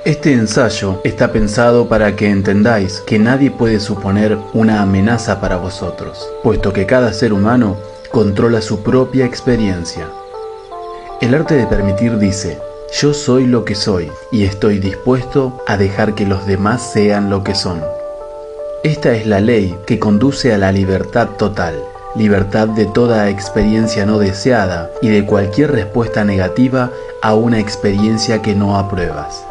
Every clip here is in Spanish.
Este ensayo está pensado para que entendáis que nadie puede suponer una amenaza para vosotros, puesto que cada ser humano controla su propia experiencia. El arte de permitir dice: yo soy lo que soy y estoy dispuesto a dejar que los demás sean lo que son. Esta es la ley que conduce a la libertad total, libertad de toda experiencia no deseada y de cualquier respuesta negativa a una experiencia que no apruebas.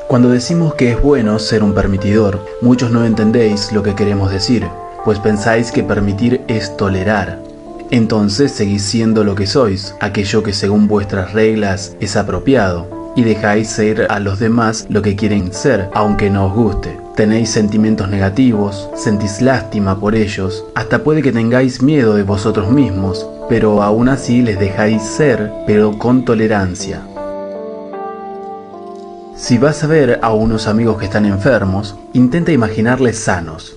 Cuando decimos que es bueno ser un permitidor, muchos no entendéis lo que queremos decir, pues pensáis que permitir es tolerar. Entonces seguís siendo lo que sois, aquello que según vuestras reglas es apropiado, y dejáis ser a los demás lo que quieren ser, aunque no os guste. Tenéis sentimientos negativos, sentís lástima por ellos, hasta puede que tengáis miedo de vosotros mismos, pero aún así les dejáis ser, pero con tolerancia. Si vas a ver a unos amigos que están enfermos, intenta imaginarles sanos.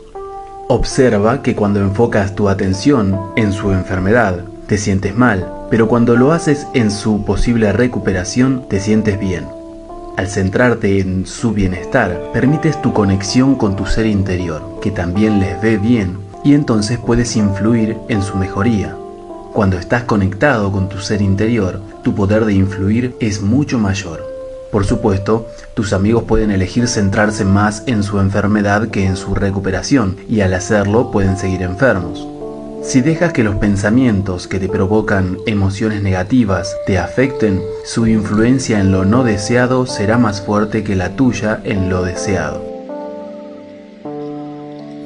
Observa que cuando enfocas tu atención en su enfermedad, te sientes mal, pero cuando lo haces en su posible recuperación, te sientes bien. Al centrarte en su bienestar, permites tu conexión con tu ser interior, que también les ve bien, y entonces puedes influir en su mejoría. Cuando estás conectado con tu ser interior, tu poder de influir es mucho mayor. Por supuesto, tus amigos pueden elegir centrarse más en su enfermedad que en su recuperación, y al hacerlo pueden seguir enfermos. Si dejas que los pensamientos que te provocan emociones negativas te afecten, su influencia en lo no deseado será más fuerte que la tuya en lo deseado.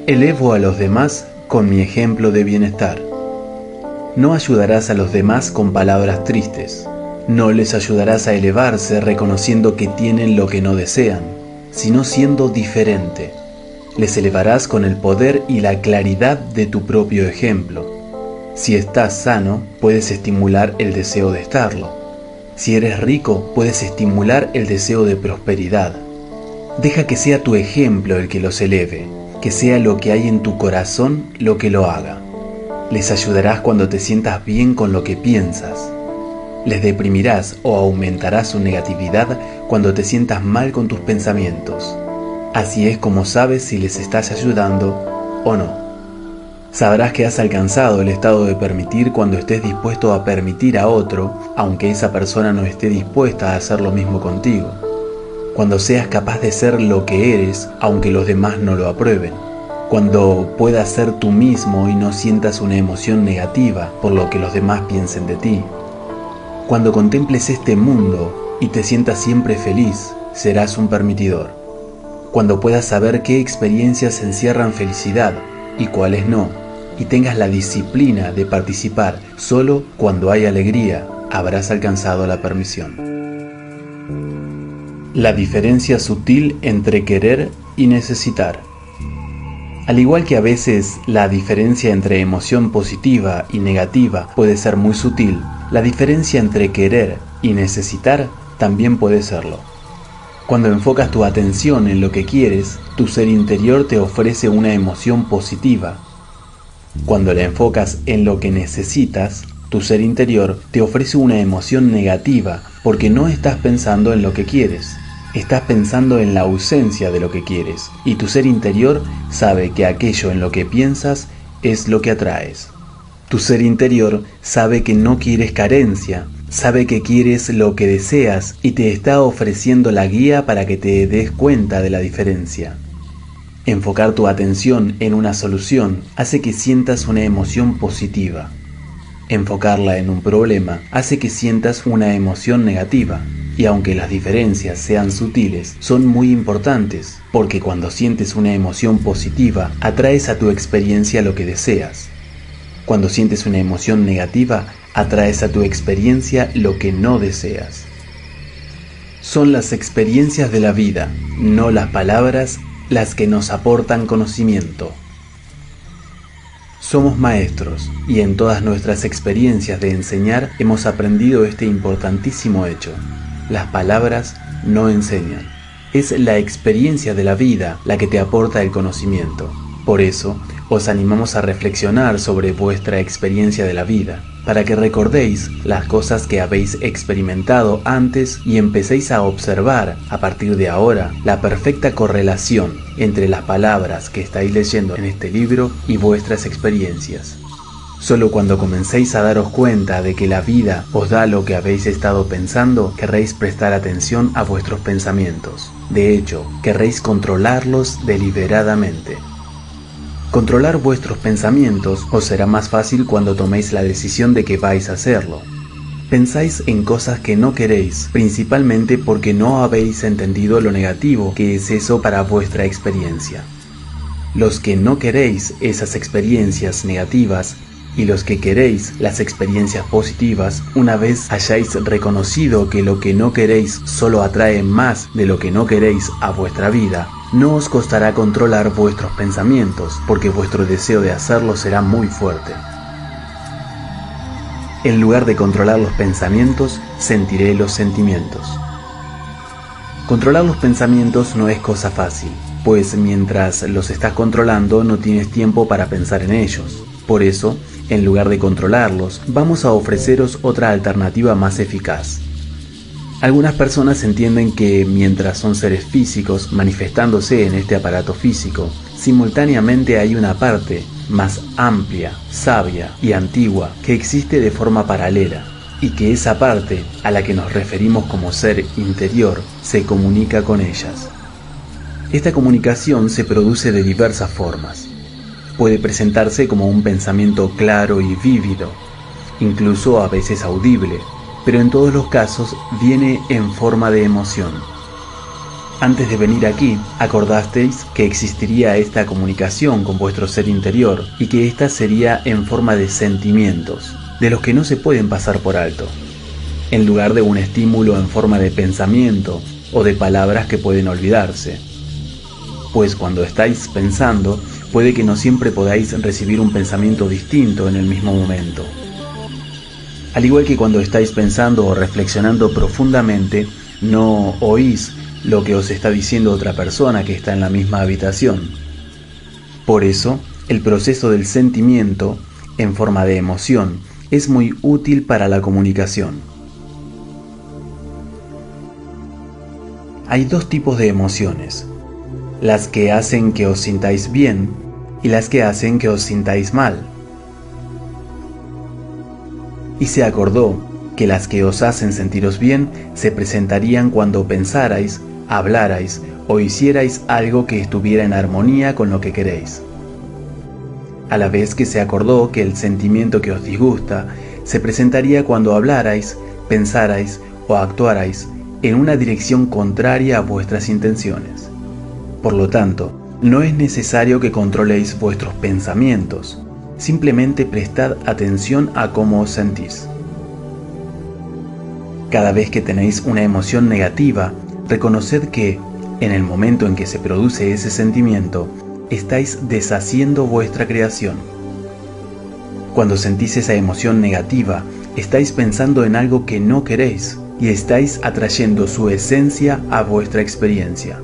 Elevo a los demás con mi ejemplo de bienestar. No ayudarás a los demás con palabras tristes. No les ayudarás a elevarse reconociendo que tienen lo que no desean, sino siendo diferente. Les elevarás con el poder y la claridad de tu propio ejemplo. Si estás sano, puedes estimular el deseo de estarlo. Si eres rico, puedes estimular el deseo de prosperidad. Deja que sea tu ejemplo el que los eleve, que sea lo que hay en tu corazón lo que lo haga. Les ayudarás cuando te sientas bien con lo que piensas. Les deprimirás o aumentarás su negatividad cuando te sientas mal con tus pensamientos. Así es como sabes si les estás ayudando o no. Sabrás que has alcanzado el estado de permitir cuando estés dispuesto a permitir a otro, aunque esa persona no esté dispuesta a hacer lo mismo contigo. Cuando seas capaz de ser lo que eres, aunque los demás no lo aprueben. Cuando puedas ser tú mismo y no sientas una emoción negativa por lo que los demás piensen de ti. Cuando contemples este mundo y te sientas siempre feliz, serás un permitidor. Cuando puedas saber qué experiencias encierran felicidad y cuáles no, y tengas la disciplina de participar solo cuando hay alegría, habrás alcanzado la permisión. La diferencia sutil entre querer y necesitar. Al igual que a veces la diferencia entre emoción positiva y negativa puede ser muy sutil, la diferencia entre querer y necesitar también puede serlo. Cuando enfocas tu atención en lo que quieres, tu ser interior te ofrece una emoción positiva. Cuando la enfocas en lo que necesitas, tu ser interior te ofrece una emoción negativa porque no estás pensando en lo que quieres. Estás pensando en la ausencia de lo que quieres, y tu ser interior sabe que aquello en lo que piensas es lo que atraes. Tu ser interior sabe que no quieres carencia, sabe que quieres lo que deseas y te está ofreciendo la guía para que te des cuenta de la diferencia. Enfocar tu atención en una solución hace que sientas una emoción positiva. Enfocarla en un problema hace que sientas una emoción negativa. Y aunque las diferencias sean sutiles, son muy importantes, porque cuando sientes una emoción positiva, atraes a tu experiencia lo que deseas. Cuando sientes una emoción negativa, atraes a tu experiencia lo que no deseas. Son las experiencias de la vida, no las palabras, las que nos aportan conocimiento. Somos maestros, y en todas nuestras experiencias de enseñar hemos aprendido este importantísimo hecho. Las palabras no enseñan. Es la experiencia de la vida la que te aporta el conocimiento. Por eso, os animamos a reflexionar sobre vuestra experiencia de la vida, para que recordéis las cosas que habéis experimentado antes y empecéis a observar, a partir de ahora, la perfecta correlación entre las palabras que estáis leyendo en este libro y vuestras experiencias. Solo cuando comencéis a daros cuenta de que la vida os da lo que habéis estado pensando, querréis prestar atención a vuestros pensamientos. De hecho, querréis controlarlos deliberadamente. Controlar vuestros pensamientos os será más fácil cuando toméis la decisión de que vais a hacerlo. Pensáis en cosas que no queréis, principalmente porque no habéis entendido lo negativo que es eso para vuestra experiencia. Los que no queréis esas experiencias negativas y los que queréis las experiencias positivas, una vez hayáis reconocido que lo que no queréis solo atrae más de lo que no queréis a vuestra vida, no os costará controlar vuestros pensamientos, porque vuestro deseo de hacerlo será muy fuerte. En lugar de controlar los pensamientos, sentiré los sentimientos. Controlar los pensamientos no es cosa fácil, pues mientras los estás controlando no tienes tiempo para pensar en ellos. Por eso, en lugar de controlarlos, vamos a ofreceros otra alternativa más eficaz. Algunas personas entienden que mientras son seres físicos manifestándose en este aparato físico, simultáneamente hay una parte más amplia, sabia y antigua que existe de forma paralela, y que esa parte, a la que nos referimos como ser interior, se comunica con ellas. Esta comunicación se produce de diversas formas. Puede presentarse como un pensamiento claro y vívido, incluso a veces audible, pero en todos los casos viene en forma de emoción. Antes de venir aquí, acordasteis que existiría esta comunicación con vuestro ser interior y que ésta sería en forma de sentimientos, de los que no se pueden pasar por alto, en lugar de un estímulo en forma de pensamiento o de palabras que pueden olvidarse. Pues cuando estáis pensando, puede que no siempre podáis recibir un pensamiento distinto en el mismo momento. Al igual que cuando estáis pensando o reflexionando profundamente, no oís lo que os está diciendo otra persona que está en la misma habitación. Por eso, el proceso del sentimiento, en forma de emoción, es muy útil para la comunicación. Hay dos tipos de emociones: las que hacen que os sintáis bien y las que hacen que os sintáis mal. Y se acordó que las que os hacen sentiros bien se presentarían cuando pensarais, hablarais o hicierais algo que estuviera en armonía con lo que queréis. A la vez que se acordó que el sentimiento que os disgusta se presentaría cuando hablarais, pensarais o actuarais en una dirección contraria a vuestras intenciones. Por lo tanto, no es necesario que controléis vuestros pensamientos, simplemente prestad atención a cómo os sentís. Cada vez que tenéis una emoción negativa, reconoced que, en el momento en que se produce ese sentimiento, estáis deshaciendo vuestra creación. Cuando sentís esa emoción negativa, estáis pensando en algo que no queréis y estáis atrayendo su esencia a vuestra experiencia.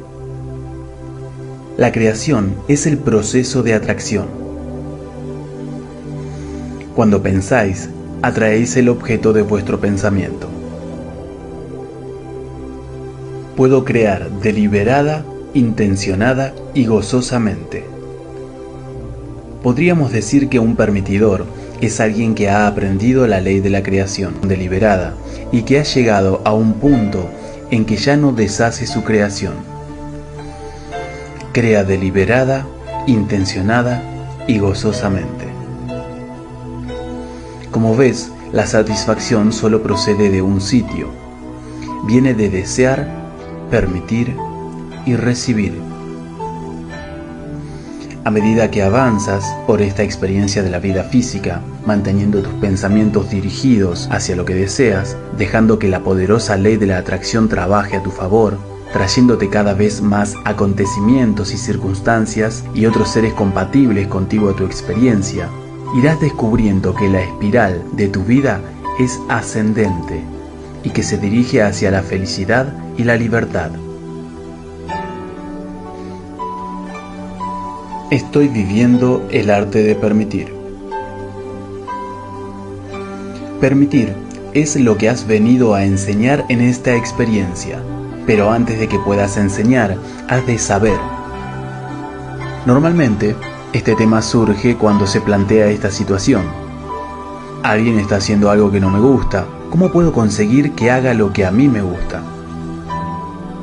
La creación es el proceso de atracción. Cuando pensáis, atraéis el objeto de vuestro pensamiento. Puedo crear deliberada, intencionada y gozosamente. Podríamos decir que un permitidor es alguien que ha aprendido la ley de la creación deliberada y que ha llegado a un punto en que ya no deshace su creación. Crea deliberada, intencionada y gozosamente. Como ves, la satisfacción solo procede de un sitio. Viene de desear, permitir y recibir. A medida que avanzas por esta experiencia de la vida física, manteniendo tus pensamientos dirigidos hacia lo que deseas, dejando que la poderosa ley de la atracción trabaje a tu favor, trayéndote cada vez más acontecimientos y circunstancias y otros seres compatibles contigo a tu experiencia, irás descubriendo que la espiral de tu vida es ascendente y que se dirige hacia la felicidad y la libertad. Estoy viviendo el arte de permitir. Permitir es lo que has venido a enseñar en esta experiencia, pero antes de que puedas enseñar, has de saber. Normalmente, este tema surge cuando se plantea esta situación. Alguien está haciendo algo que no me gusta. ¿Cómo puedo conseguir que haga lo que a mí me gusta?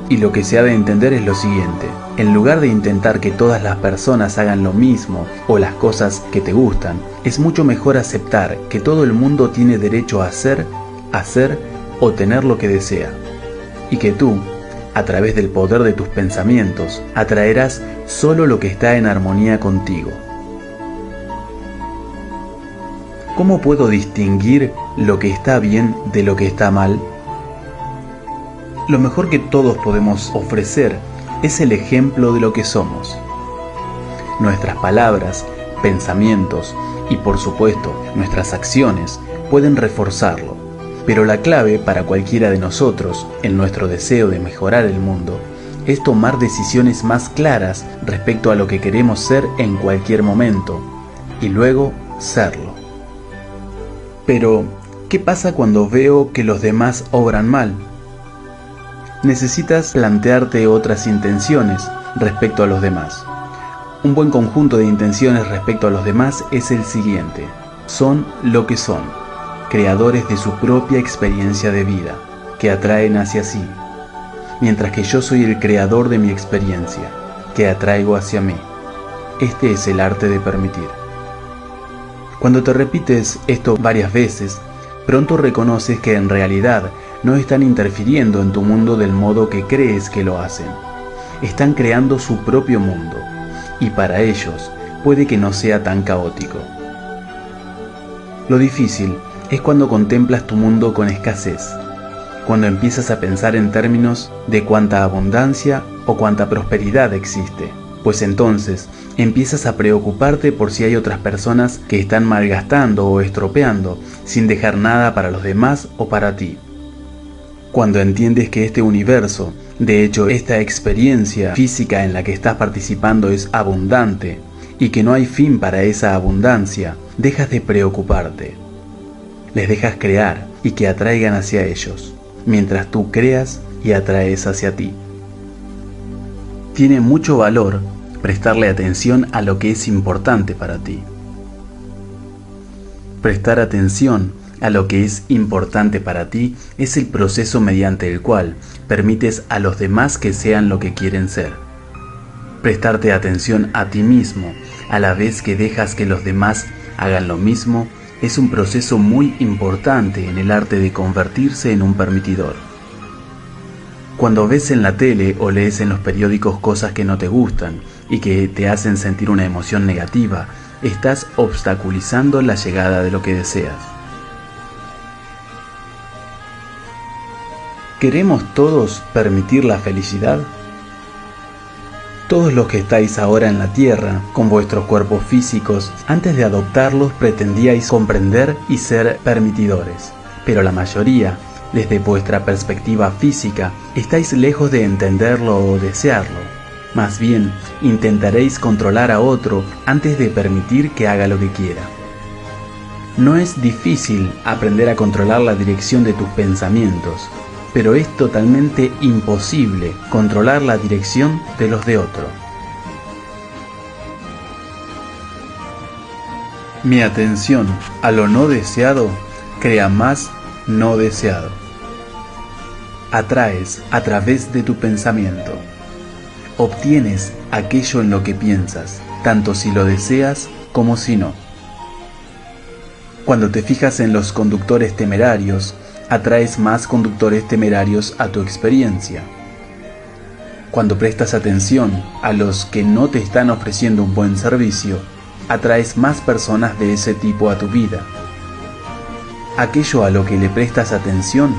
Y lo que se ha de entender es lo siguiente: en lugar de intentar que todas las personas hagan lo mismo o las cosas que te gustan, es mucho mejor aceptar que todo el mundo tiene derecho a hacer o tener lo que desea, y que tú, a través del poder de tus pensamientos, atraerás solo lo que está en armonía contigo. ¿Cómo puedo distinguir lo que está bien de lo que está mal? Lo mejor que todos podemos ofrecer es el ejemplo de lo que somos. Nuestras palabras, pensamientos y, por supuesto, nuestras acciones pueden reforzarlo, pero la clave para cualquiera de nosotros, en nuestro deseo de mejorar el mundo, es tomar decisiones más claras respecto a lo que queremos ser en cualquier momento, y luego serlo. Pero, ¿qué pasa cuando veo que los demás obran mal? Necesitas plantearte otras intenciones respecto a los demás. Un buen conjunto de intenciones respecto a los demás es el siguiente: son lo que son, creadores de su propia experiencia de vida, que atraen hacia sí, mientras que yo soy el creador de mi experiencia, que atraigo hacia mí. Este es el arte de permitir. Cuando te repites esto varias veces, pronto reconoces que en realidad no están interfiriendo en tu mundo del modo que crees que lo hacen. Están creando su propio mundo, y para ellos puede que no sea tan caótico. Lo difícil es cuando contemplas tu mundo con escasez, cuando empiezas a pensar en términos de cuánta abundancia o cuánta prosperidad existe, pues entonces empiezas a preocuparte por si hay otras personas que están malgastando o estropeando sin dejar nada para los demás o para ti. Cuando entiendes que este universo, de hecho esta experiencia física en la que estás participando es abundante y que no hay fin para esa abundancia, dejas de preocuparte. Les dejas crear y que atraigan hacia ellos, mientras tú creas y atraes hacia ti. Tiene mucho valor prestarle atención a lo que es importante para ti. Prestar atención a lo que es importante para ti es el proceso mediante el cual permites a los demás que sean lo que quieren ser. Prestarte atención a ti mismo a la vez que dejas que los demás hagan lo mismo es un proceso muy importante en el arte de convertirse en un permitidor. Cuando ves en la tele o lees en los periódicos cosas que no te gustan y que te hacen sentir una emoción negativa, estás obstaculizando la llegada de lo que deseas. ¿Queremos todos permitir la felicidad? Todos los que estáis ahora en la tierra, con vuestros cuerpos físicos, antes de adoptarlos pretendíais comprender y ser permitidores, pero la mayoría, desde vuestra perspectiva física, estáis lejos de entenderlo o desearlo. Más bien, intentaréis controlar a otro antes de permitir que haga lo que quiera. No es difícil aprender a controlar la dirección de tus pensamientos, pero es totalmente imposible controlar la dirección de los de otro. Mi atención a lo no deseado crea más no deseado. Atraes a través de tu pensamiento. Obtienes aquello en lo que piensas, tanto si lo deseas como si no. Cuando te fijas en los conductores temerarios, atraes más conductores temerarios a tu experiencia. Cuando prestas atención a los que no te están ofreciendo un buen servicio, atraes más personas de ese tipo a tu vida. Aquello a lo que le prestas atención,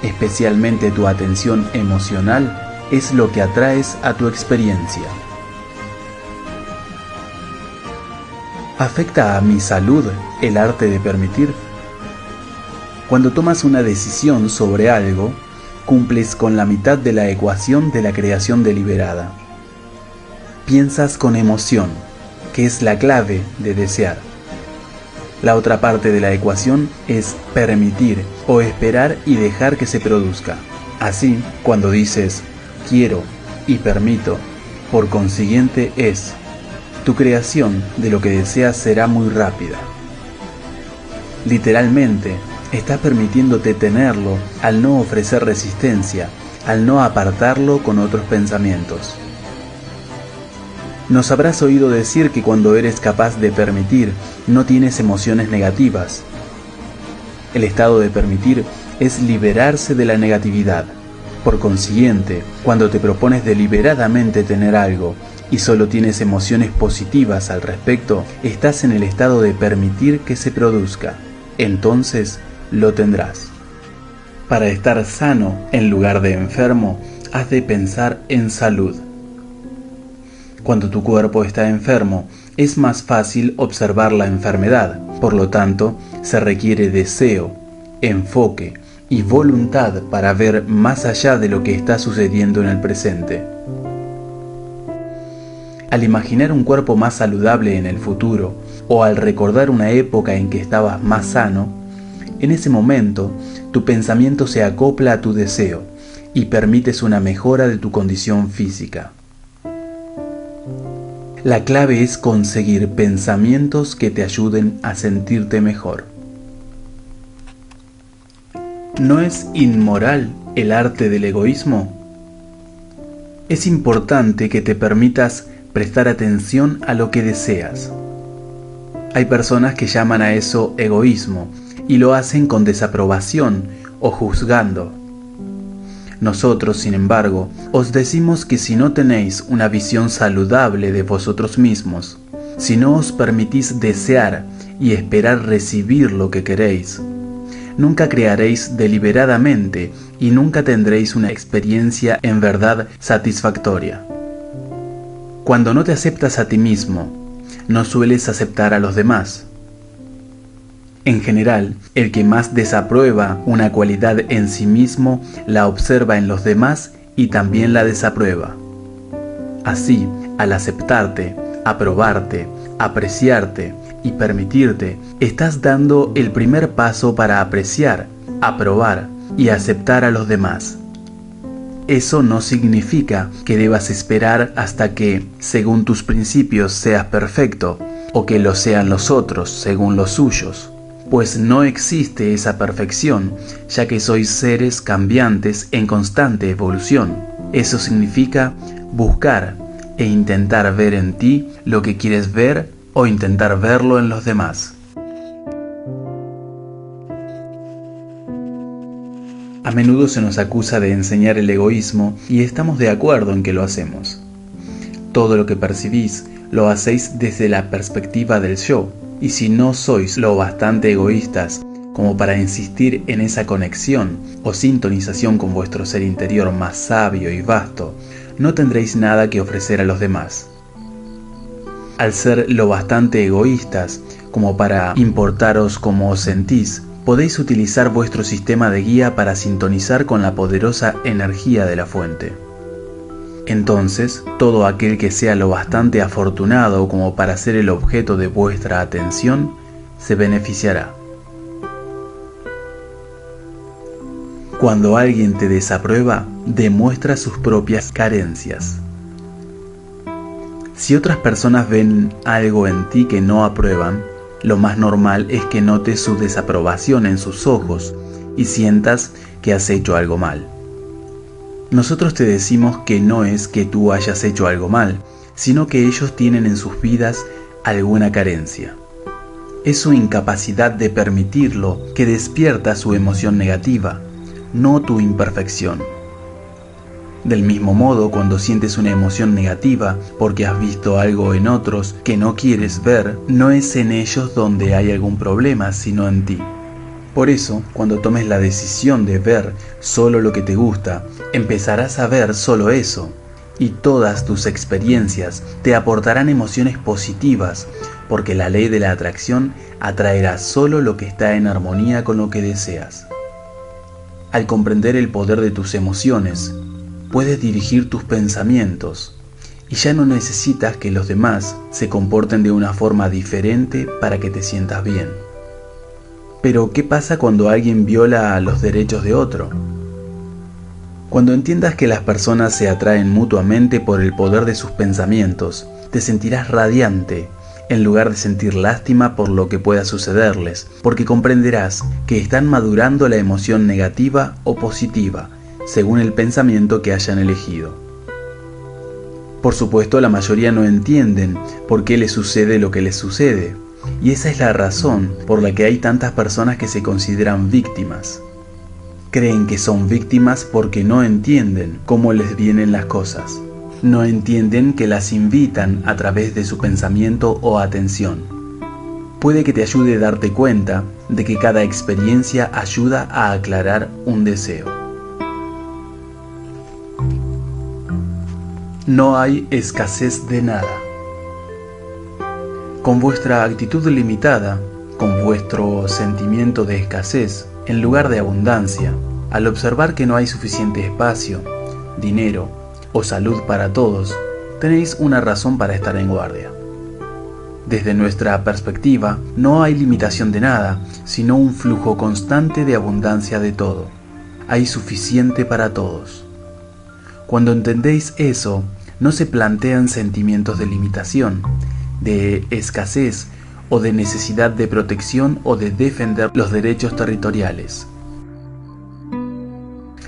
especialmente tu atención emocional, es lo que atraes a tu experiencia. ¿Afecta a mi salud el arte de permitir? Cuando tomas una decisión sobre algo, cumples con la mitad de la ecuación de la creación deliberada. Piensas con emoción, que es la clave de desear. La otra parte de la ecuación es permitir o esperar y dejar que se produzca. Así, cuando dices quiero y permito, por consiguiente tu creación de lo que deseas será muy rápida. Literalmente, estás permitiéndote tenerlo al no ofrecer resistencia, al no apartarlo con otros pensamientos. Nos habrás oído decir que cuando eres capaz de permitir, no tienes emociones negativas. El estado de permitir es liberarse de la negatividad. Por consiguiente, cuando te propones deliberadamente tener algo y solo tienes emociones positivas al respecto, estás en el estado de permitir que se produzca. Entonces, lo tendrás. Para estar sano en lugar de enfermo, has de pensar en salud. Cuando tu cuerpo está enfermo, es más fácil observar la enfermedad. Por lo tanto, se requiere deseo, enfoque y voluntad para ver más allá de lo que está sucediendo en el presente. Al imaginar un cuerpo más saludable en el futuro, o al recordar una época en que estabas más sano, en ese momento tu pensamiento se acopla a tu deseo y permites una mejora de tu condición física. La clave es conseguir pensamientos que te ayuden a sentirte mejor. ¿No es inmoral el arte del egoísmo? Es importante que te permitas prestar atención a lo que deseas. Hay personas que llaman a eso egoísmo y lo hacen con desaprobación o juzgando. Nosotros, sin embargo, os decimos que si no tenéis una visión saludable de vosotros mismos, si no os permitís desear y esperar recibir lo que queréis, nunca crearéis deliberadamente y nunca tendréis una experiencia en verdad satisfactoria. Cuando no te aceptas a ti mismo, no sueles aceptar a los demás. En general, el que más desaprueba una cualidad en sí mismo la observa en los demás y también la desaprueba. Así, al aceptarte, aprobarte, apreciarte y permitirte, estás dando el primer paso para apreciar, aprobar y aceptar a los demás. Eso no significa que debas esperar hasta que, según tus principios, seas perfecto, o que lo sean los otros, según los suyos. Pues no existe esa perfección, ya que sois seres cambiantes en constante evolución. Eso significa buscar e intentar ver en ti lo que quieres ver o intentar verlo en los demás. A menudo se nos acusa de enseñar el egoísmo y estamos de acuerdo en que lo hacemos. Todo lo que percibís lo hacéis desde la perspectiva del yo. Y si no sois lo bastante egoístas como para insistir en esa conexión o sintonización con vuestro ser interior más sabio y vasto, no tendréis nada que ofrecer a los demás. Al ser lo bastante egoístas como para importaros cómo os sentís, podéis utilizar vuestro sistema de guía para sintonizar con la poderosa energía de la fuente. Entonces, todo aquel que sea lo bastante afortunado como para ser el objeto de vuestra atención, se beneficiará. Cuando alguien te desaprueba, demuestra sus propias carencias. Si otras personas ven algo en ti que no aprueban, lo más normal es que notes su desaprobación en sus ojos y sientas que has hecho algo mal. Nosotros te decimos que no es que tú hayas hecho algo mal, sino que ellos tienen en sus vidas alguna carencia. Es su incapacidad de permitirlo que despierta su emoción negativa, no tu imperfección. Del mismo modo, cuando sientes una emoción negativa porque has visto algo en otros que no quieres ver, no es en ellos donde hay algún problema, sino en ti. Por eso, cuando tomes la decisión de ver solo lo que te gusta, empezarás a ver solo eso, y todas tus experiencias te aportarán emociones positivas, porque la ley de la atracción atraerá solo lo que está en armonía con lo que deseas. Al comprender el poder de tus emociones, puedes dirigir tus pensamientos y ya no necesitas que los demás se comporten de una forma diferente para que te sientas bien. Pero, ¿qué pasa cuando alguien viola los derechos de otro? Cuando entiendas que las personas se atraen mutuamente por el poder de sus pensamientos, te sentirás radiante, en lugar de sentir lástima por lo que pueda sucederles, porque comprenderás que están madurando la emoción negativa o positiva, según el pensamiento que hayan elegido. Por supuesto, la mayoría no entienden por qué les sucede lo que les sucede, y esa es la razón por la que hay tantas personas que se consideran víctimas. Creen que son víctimas porque no entienden cómo les vienen las cosas. No entienden que las invitan a través de su pensamiento o atención. Puede que te ayude a darte cuenta de que cada experiencia ayuda a aclarar un deseo. No hay escasez de nada. Con vuestra actitud limitada, con vuestro sentimiento de escasez, en lugar de abundancia, al observar que no hay suficiente espacio, dinero o salud para todos, tenéis una razón para estar en guardia. Desde nuestra perspectiva, no hay limitación de nada, sino un flujo constante de abundancia de todo. Hay suficiente para todos. Cuando entendéis eso, no se plantean sentimientos de limitación, de escasez o de necesidad de protección o de defender los derechos territoriales.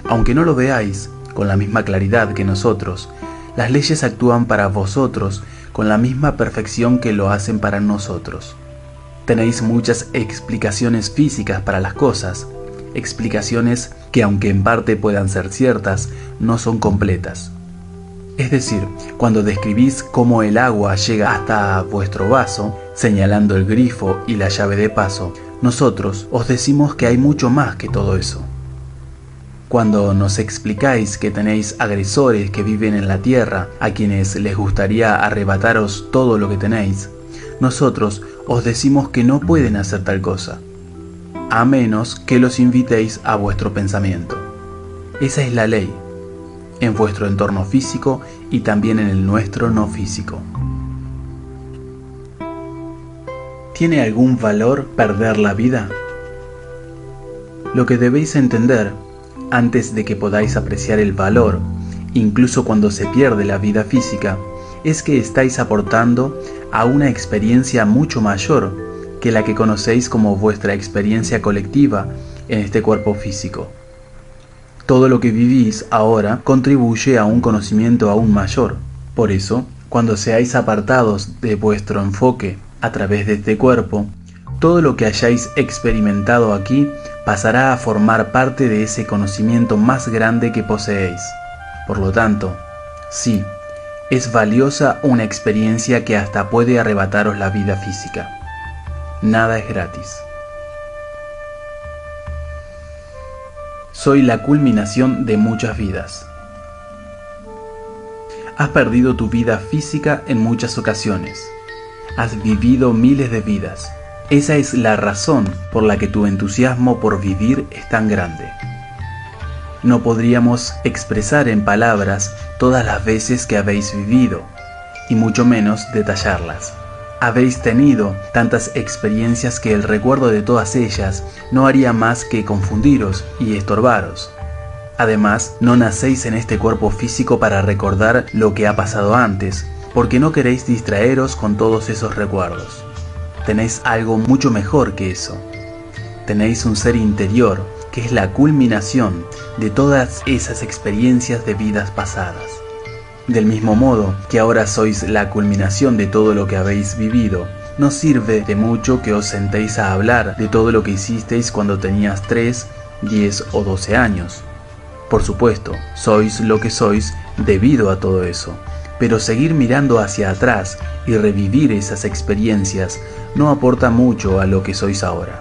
Aunque no lo veáis con la misma claridad que nosotros, las leyes actúan para vosotros con la misma perfección que lo hacen para nosotros. Tenéis muchas explicaciones físicas para las cosas, explicaciones que, aunque en parte puedan ser ciertas, no son completas. Es decir, cuando describís cómo el agua llega hasta vuestro vaso, señalando el grifo y la llave de paso, nosotros os decimos que hay mucho más que todo eso. Cuando nos explicáis que tenéis agresores que viven en la tierra, a quienes les gustaría arrebataros todo lo que tenéis, nosotros os decimos que no pueden hacer tal cosa, a menos que los invitéis a vuestro pensamiento. Esa es la ley, en vuestro entorno físico y también en el nuestro no físico. ¿Tiene algún valor perder la vida? Lo que debéis entender, antes de que podáis apreciar el valor, incluso cuando se pierde la vida física, es que estáis aportando a una experiencia mucho mayor que la que conocéis como vuestra experiencia colectiva en este cuerpo físico. Todo lo que vivís ahora contribuye a un conocimiento aún mayor. Por eso, cuando seáis apartados de vuestro enfoque a través de este cuerpo, todo lo que hayáis experimentado aquí pasará a formar parte de ese conocimiento más grande que poseéis. Por lo tanto, sí, es valiosa una experiencia que hasta puede arrebataros la vida física. Nada es gratis. Soy la culminación de muchas vidas. Has perdido tu vida física en muchas ocasiones. Has vivido miles de vidas. Esa es la razón por la que tu entusiasmo por vivir es tan grande. No podríamos expresar en palabras todas las veces que habéis vivido, y mucho menos detallarlas. Habéis tenido tantas experiencias que el recuerdo de todas ellas no haría más que confundiros y estorbaros. Además, no nacéis en este cuerpo físico para recordar lo que ha pasado antes, porque no queréis distraeros con todos esos recuerdos. Tenéis algo mucho mejor que eso. Tenéis un ser interior que es la culminación de todas esas experiencias de vidas pasadas. Del mismo modo que ahora sois la culminación de todo lo que habéis vivido, no sirve de mucho que os sentéis a hablar de todo lo que hicisteis cuando tenías 3, 10 o 12 años. Por supuesto, sois lo que sois debido a todo eso, pero seguir mirando hacia atrás y revivir esas experiencias no aporta mucho a lo que sois ahora.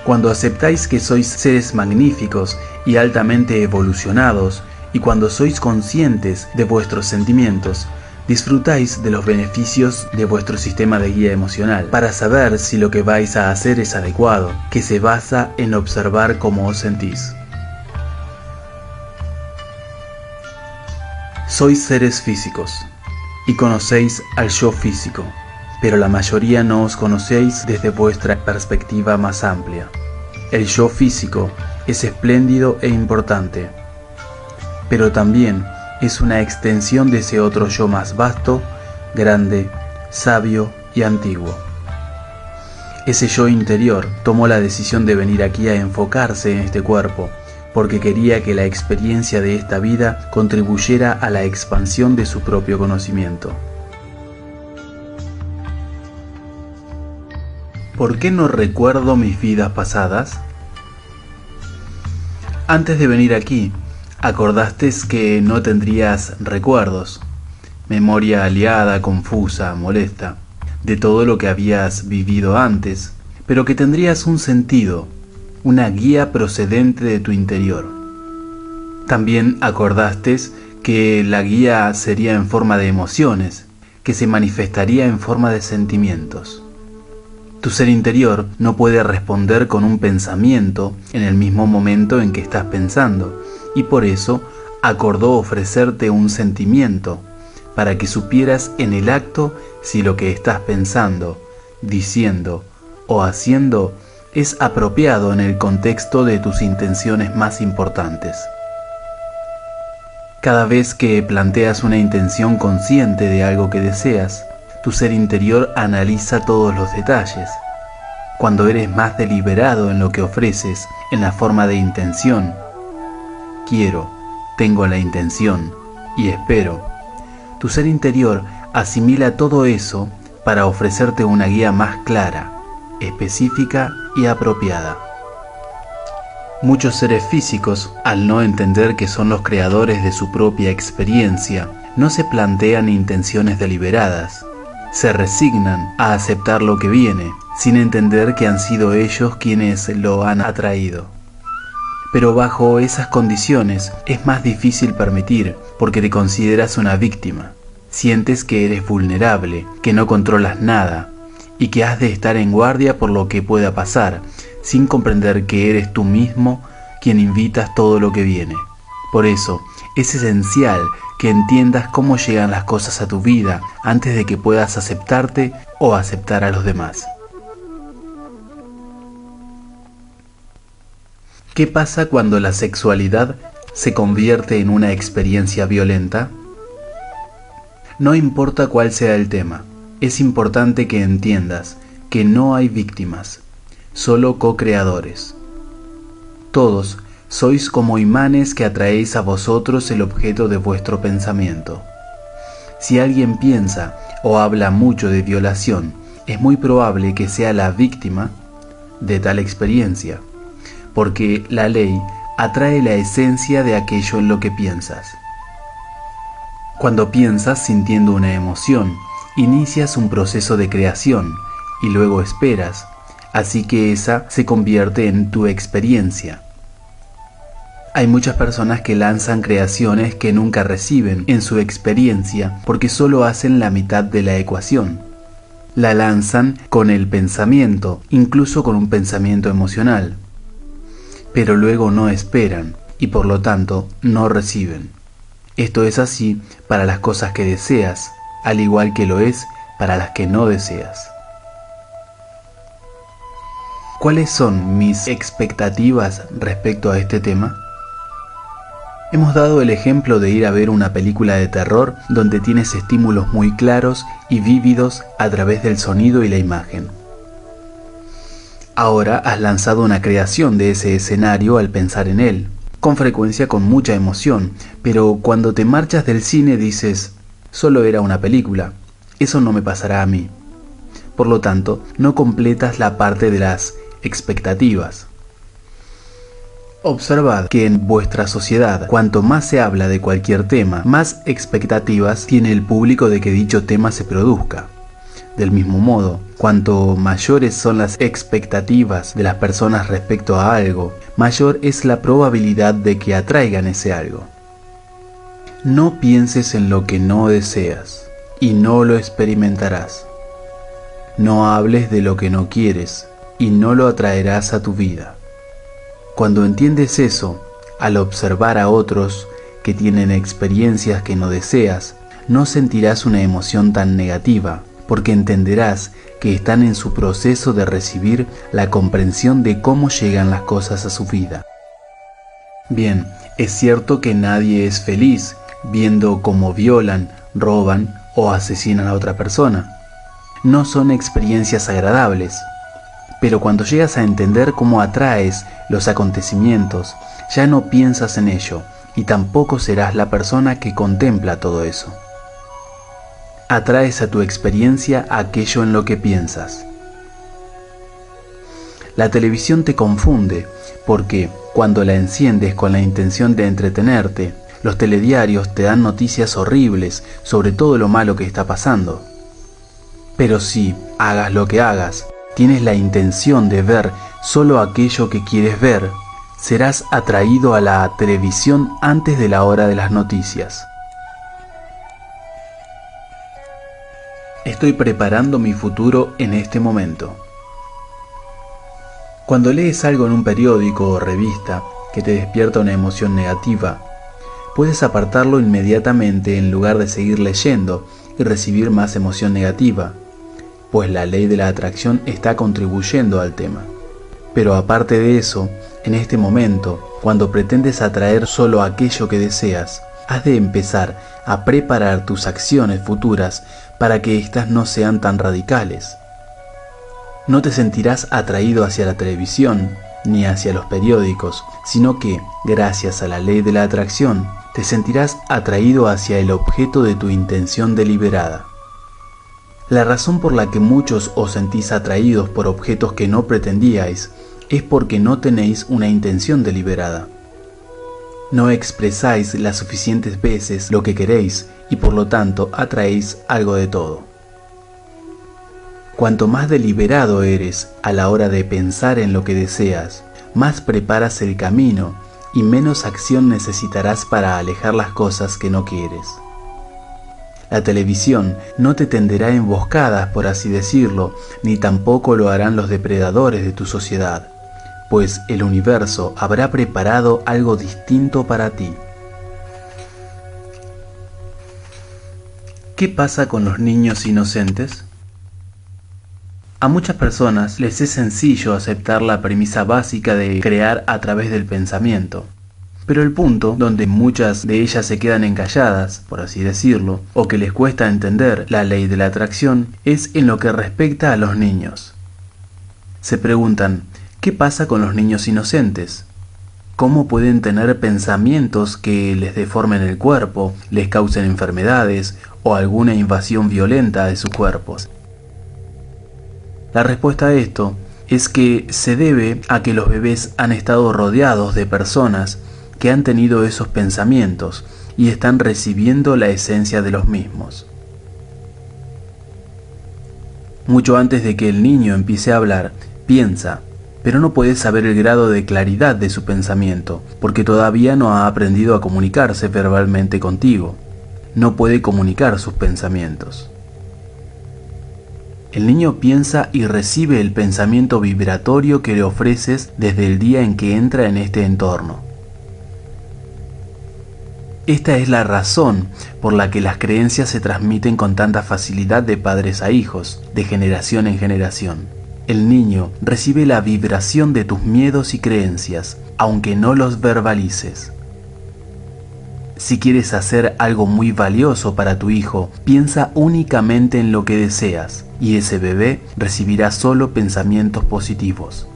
Cuando aceptáis que sois seres magníficos y altamente evolucionados, y cuando sois conscientes de vuestros sentimientos, disfrutáis de los beneficios de vuestro sistema de guía emocional para saber si lo que vais a hacer es adecuado, que se basa en observar cómo os sentís. Sois seres físicos y conocéis al yo físico, pero la mayoría no os conocéis desde vuestra perspectiva más amplia. El yo físico es espléndido e importante, pero también es una extensión de ese otro yo más vasto, grande, sabio y antiguo. Ese yo interior tomó la decisión de venir aquí a enfocarse en este cuerpo, porque quería que la experiencia de esta vida contribuyera a la expansión de su propio conocimiento. ¿Por qué no recuerdo mis vidas pasadas? Antes de venir aquí, acordaste que no tendrías recuerdos, memoria aliada, confusa, molesta, de todo lo que habías vivido antes, pero que tendrías un sentido, una guía procedente de tu interior. También acordaste que la guía sería en forma de emociones, que se manifestaría en forma de sentimientos. Tu ser interior no puede responder con un pensamiento en el mismo momento en que estás pensando, y por eso acordó ofrecerte un sentimiento, para que supieras en el acto si lo que estás pensando, diciendo o haciendo es apropiado en el contexto de tus intenciones más importantes. Cada vez que planteas una intención consciente de algo que deseas, tu ser interior analiza todos los detalles. Cuando eres más deliberado en lo que ofreces, en la forma de intención, quiero, tengo la intención y espero, tu ser interior asimila todo eso para ofrecerte una guía más clara, específica y apropiada. Muchos seres físicos, al no entender que son los creadores de su propia experiencia, no se plantean intenciones deliberadas. Se resignan a aceptar lo que viene, sin entender que han sido ellos quienes lo han atraído. Pero bajo esas condiciones es más difícil permitir, porque te consideras una víctima. Sientes que eres vulnerable, que no controlas nada, y que has de estar en guardia por lo que pueda pasar, sin comprender que eres tú mismo quien invitas todo lo que viene. Por eso, es esencial que entiendas cómo llegan las cosas a tu vida antes de que puedas aceptarte o aceptar a los demás. ¿Qué pasa cuando la sexualidad se convierte en una experiencia violenta? No importa cuál sea el tema, es importante que entiendas que no hay víctimas, solo co-creadores. Todos sois como imanes que atraéis a vosotros el objeto de vuestro pensamiento. Si alguien piensa o habla mucho de violación, es muy probable que sea la víctima de tal experiencia, porque la ley atrae la esencia de aquello en lo que piensas. Cuando piensas sintiendo una emoción, inicias un proceso de creación y luego esperas, así que esa se convierte en tu experiencia. Hay muchas personas que lanzan creaciones que nunca reciben en su experiencia porque solo hacen la mitad de la ecuación. La lanzan con el pensamiento, incluso con un pensamiento emocional, pero luego no esperan y por lo tanto no reciben. Esto es así para las cosas que deseas, al igual que lo es para las que no deseas. ¿Cuáles son mis expectativas respecto a este tema? Hemos dado el ejemplo de ir a ver una película de terror donde tienes estímulos muy claros y vívidos a través del sonido y la imagen. Ahora has lanzado una creación de ese escenario al pensar en él, con frecuencia con mucha emoción, pero cuando te marchas del cine dices, solo era una película, eso no me pasará a mí. Por lo tanto, no completas la parte de las expectativas. Observad que en vuestra sociedad, cuanto más se habla de cualquier tema, más expectativas tiene el público de que dicho tema se produzca. Del mismo modo, cuanto mayores son las expectativas de las personas respecto a algo, mayor es la probabilidad de que atraigan ese algo. No pienses en lo que no deseas, y no lo experimentarás. No hables de lo que no quieres, y no lo atraerás a tu vida. Cuando entiendes eso, al observar a otros, que tienen experiencias que no deseas, no sentirás una emoción tan negativa, porque entenderás que están en su proceso de recibir la comprensión de cómo llegan las cosas a su vida. Bien, es cierto que nadie es feliz viendo cómo violan, roban o asesinan a otra persona. No son experiencias agradables, pero cuando llegas a entender cómo atraes los acontecimientos, ya no piensas en ello y tampoco serás la persona que contempla todo eso. Atraes a tu experiencia aquello en lo que piensas. La televisión te confunde porque cuando la enciendes con la intención de entretenerte, los telediarios te dan noticias horribles sobre todo lo malo que está pasando. Pero si, hagas lo que hagas, tienes la intención de ver solo aquello que quieres ver, serás atraído a la televisión antes de la hora de las noticias. Estoy preparando mi futuro en este momento. Cuando lees algo en un periódico o revista que te despierta una emoción negativa, puedes apartarlo inmediatamente en lugar de seguir leyendo y recibir más emoción negativa, pues la ley de la atracción está contribuyendo al tema. Pero aparte de eso, en este momento, cuando pretendes atraer solo aquello que deseas, has de empezar a preparar tus acciones futuras para que éstas no sean tan radicales. No te sentirás atraído hacia la televisión ni hacia los periódicos, sino que, gracias a la ley de la atracción, te sentirás atraído hacia el objeto de tu intención deliberada. La razón por la que muchos os sentís atraídos por objetos que no pretendíais es porque no tenéis una intención deliberada. No expresáis las suficientes veces lo que queréis y por lo tanto atraéis algo de todo. Cuanto más deliberado eres a la hora de pensar en lo que deseas, más preparas el camino y menos acción necesitarás para alejar las cosas que no quieres. La televisión no te tenderá emboscadas, por así decirlo, ni tampoco lo harán los depredadores de tu sociedad, pues el universo habrá preparado algo distinto para ti. ¿Qué pasa con los niños inocentes? A muchas personas les es sencillo aceptar la premisa básica de crear a través del pensamiento. Pero el punto donde muchas de ellas se quedan encalladas, por así decirlo, o que les cuesta entender la ley de la atracción, es en lo que respecta a los niños. Se preguntan, ¿qué pasa con los niños inocentes? ¿Cómo pueden tener pensamientos que les deformen el cuerpo, les causen enfermedades o alguna invasión violenta de sus cuerpos? La respuesta a esto es que se debe a que los bebés han estado rodeados de personas que han tenido esos pensamientos y están recibiendo la esencia de los mismos. Mucho antes de que el niño empiece a hablar, piensa, pero no puedes saber el grado de claridad de su pensamiento, porque todavía no ha aprendido a comunicarse verbalmente contigo. No puede comunicar sus pensamientos. El niño piensa y recibe el pensamiento vibratorio que le ofreces desde el día en que entra en este entorno. Esta es la razón por la que las creencias se transmiten con tanta facilidad de padres a hijos, de generación en generación. El niño recibe la vibración de tus miedos y creencias, aunque no los verbalices. Si quieres hacer algo muy valioso para tu hijo, piensa únicamente en lo que deseas, y ese bebé recibirá solo pensamientos positivos.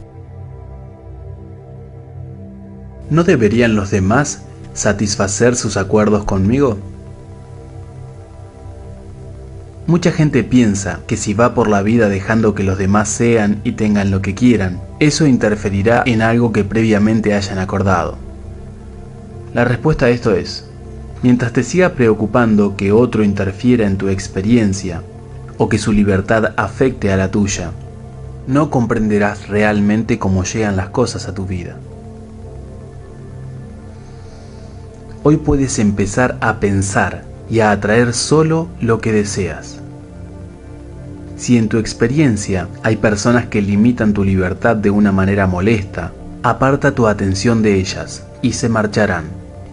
¿No deberían los demás satisfacer sus acuerdos conmigo? Mucha gente piensa que si va por la vida dejando que los demás sean y tengan lo que quieran, eso interferirá en algo que previamente hayan acordado. La respuesta a esto es: mientras te siga preocupando que otro interfiera en tu experiencia o que su libertad afecte a la tuya, no comprenderás realmente cómo llegan las cosas a tu vida. Hoy puedes empezar a pensar y a atraer solo lo que deseas. Si en tu experiencia hay personas que limitan tu libertad de una manera molesta, aparta tu atención de ellas y se marcharán,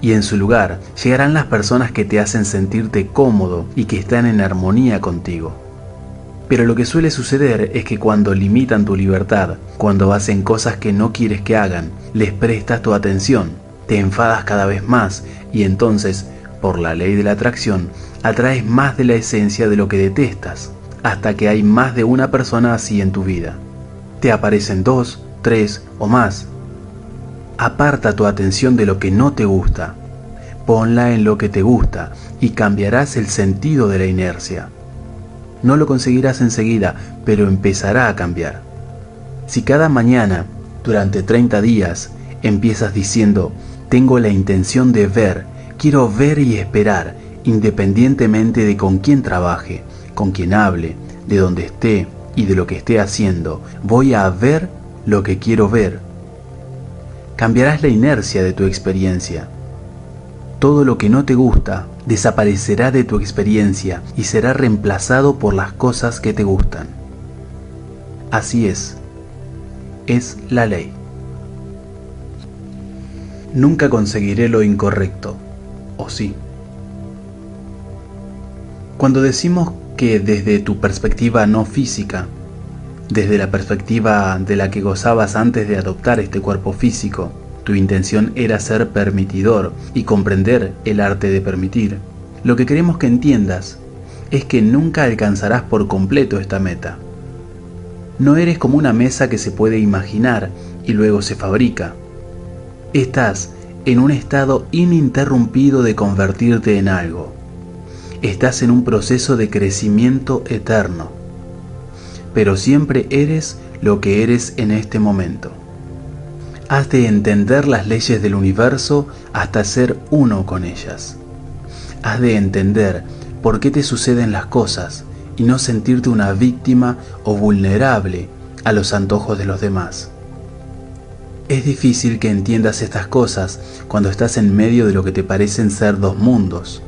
y en su lugar llegarán las personas que te hacen sentirte cómodo y que están en armonía contigo. Pero lo que suele suceder es que cuando limitan tu libertad, cuando hacen cosas que no quieres que hagan, les prestas tu atención, te enfadas cada vez más y entonces, por la ley de la atracción, atraes más de la esencia de lo que detestas, hasta que hay más de una persona así en tu vida. Te aparecen 2, 3 o más. Aparta tu atención de lo que no te gusta, ponla en lo que te gusta y cambiarás el sentido de la inercia. No lo conseguirás enseguida, pero empezará a cambiar. Si cada mañana, durante 30 días, empiezas diciendo, tengo la intención de ver, quiero ver y esperar, independientemente de con quién trabaje, con quién hable, de dónde esté y de lo que esté haciendo, voy a ver lo que quiero ver. Cambiarás la inercia de tu experiencia. Todo lo que no te gusta desaparecerá de tu experiencia y será reemplazado por las cosas que te gustan. Así es la ley. Nunca conseguiré lo incorrecto, ¿o sí? Cuando decimos que desde tu perspectiva no física, desde la perspectiva de la que gozabas antes de adoptar este cuerpo físico, tu intención era ser permitidor y comprender el arte de permitir, lo que queremos que entiendas es que nunca alcanzarás por completo esta meta. No eres como una mesa que se puede imaginar y luego se fabrica. Estás en un estado ininterrumpido de convertirte en algo. Estás en un proceso de crecimiento eterno. Pero siempre eres lo que eres en este momento. Has de entender las leyes del universo hasta ser uno con ellas. Has de entender por qué te suceden las cosas y no sentirte una víctima o vulnerable a los antojos de los demás. Es difícil que entiendas estas cosas cuando estás en medio de lo que te parecen ser dos mundos.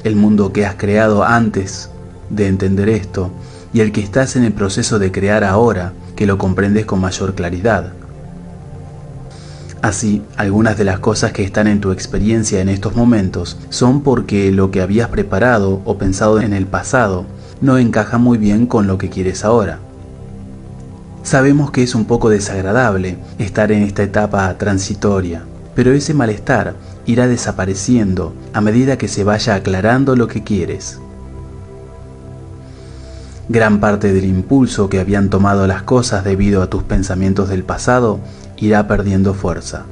El mundo que has creado antes de entender esto y el que estás en el proceso de crear ahora, que lo comprendes con mayor claridad. Así, algunas de las cosas que están en tu experiencia en estos momentos son porque lo que habías preparado o pensado en el pasado no encaja muy bien con lo que quieres ahora. Sabemos que es un poco desagradable estar en esta etapa transitoria, pero ese malestar irá desapareciendo a medida que se vaya aclarando lo que quieres. Gran parte del impulso que habían tomado las cosas debido a tus pensamientos del pasado irá perdiendo fuerza.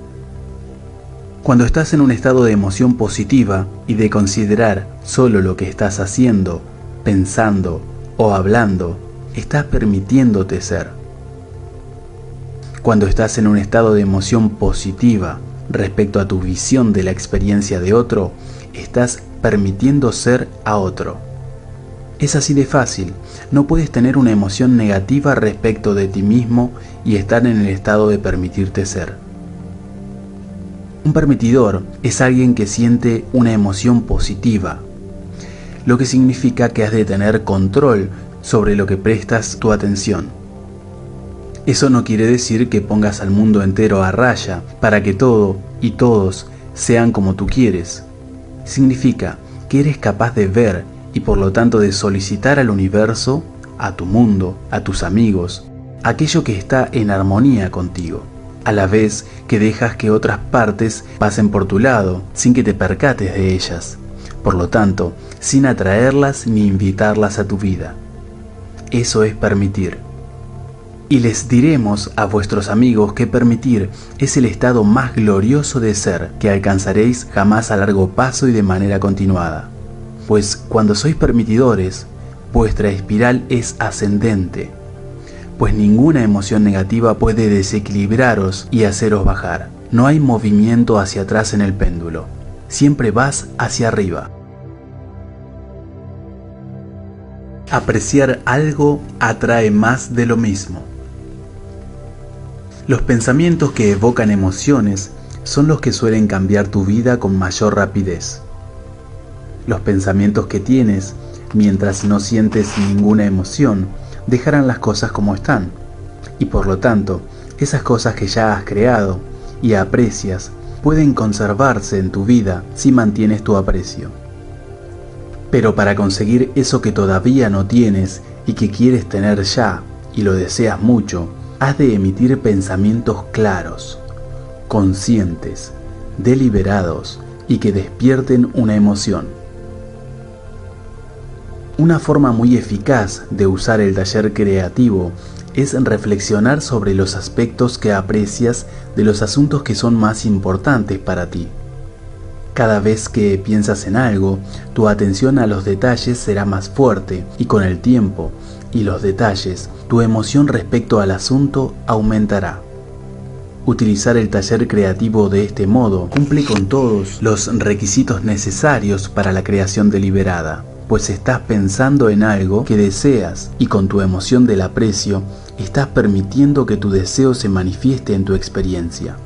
Cuando estás en un estado de emoción positiva y de considerar solo lo que estás haciendo, pensando o hablando, estás permitiéndote ser. Cuando estás en un estado de emoción positiva respecto a tu visión de la experiencia de otro, estás permitiendo ser a otro. Es así de fácil. No puedes tener una emoción negativa respecto de ti mismo y estar en el estado de permitirte ser. Un permitidor es alguien que siente una emoción positiva, lo que significa que has de tener control sobre lo que prestas tu atención. Eso no quiere decir que pongas al mundo entero a raya para que todo y todos sean como tú quieres. Significa que eres capaz de ver y por lo tanto de solicitar al universo, a tu mundo, a tus amigos, aquello que está en armonía contigo, a la vez que dejas que otras partes pasen por tu lado sin que te percates de ellas, por lo tanto, sin atraerlas ni invitarlas a tu vida. Eso es permitir. Y les diremos a vuestros amigos que permitir es el estado más glorioso de ser que alcanzaréis jamás a largo paso y de manera continuada. Pues cuando sois permitidores, vuestra espiral es ascendente, pues ninguna emoción negativa puede desequilibraros y haceros bajar. No hay movimiento hacia atrás en el péndulo, siempre vas hacia arriba. Apreciar algo atrae más de lo mismo. Los pensamientos que evocan emociones son los que suelen cambiar tu vida con mayor rapidez. Los pensamientos que tienes, mientras no sientes ninguna emoción, dejarán las cosas como están. Y por lo tanto, esas cosas que ya has creado y aprecias, pueden conservarse en tu vida si mantienes tu aprecio. Pero para conseguir eso que todavía no tienes y que quieres tener ya, y lo deseas mucho, has de emitir pensamientos claros, conscientes, deliberados y que despierten una emoción. Una forma muy eficaz de usar el taller creativo es reflexionar sobre los aspectos que aprecias de los asuntos que son más importantes para ti. Cada vez que piensas en algo, tu atención a los detalles será más fuerte y con el tiempo y los detalles, tu emoción respecto al asunto aumentará. Utilizar el taller creativo de este modo cumple con todos los requisitos necesarios para la creación deliberada, pues estás pensando en algo que deseas y con tu emoción del aprecio estás permitiendo que tu deseo se manifieste en tu experiencia.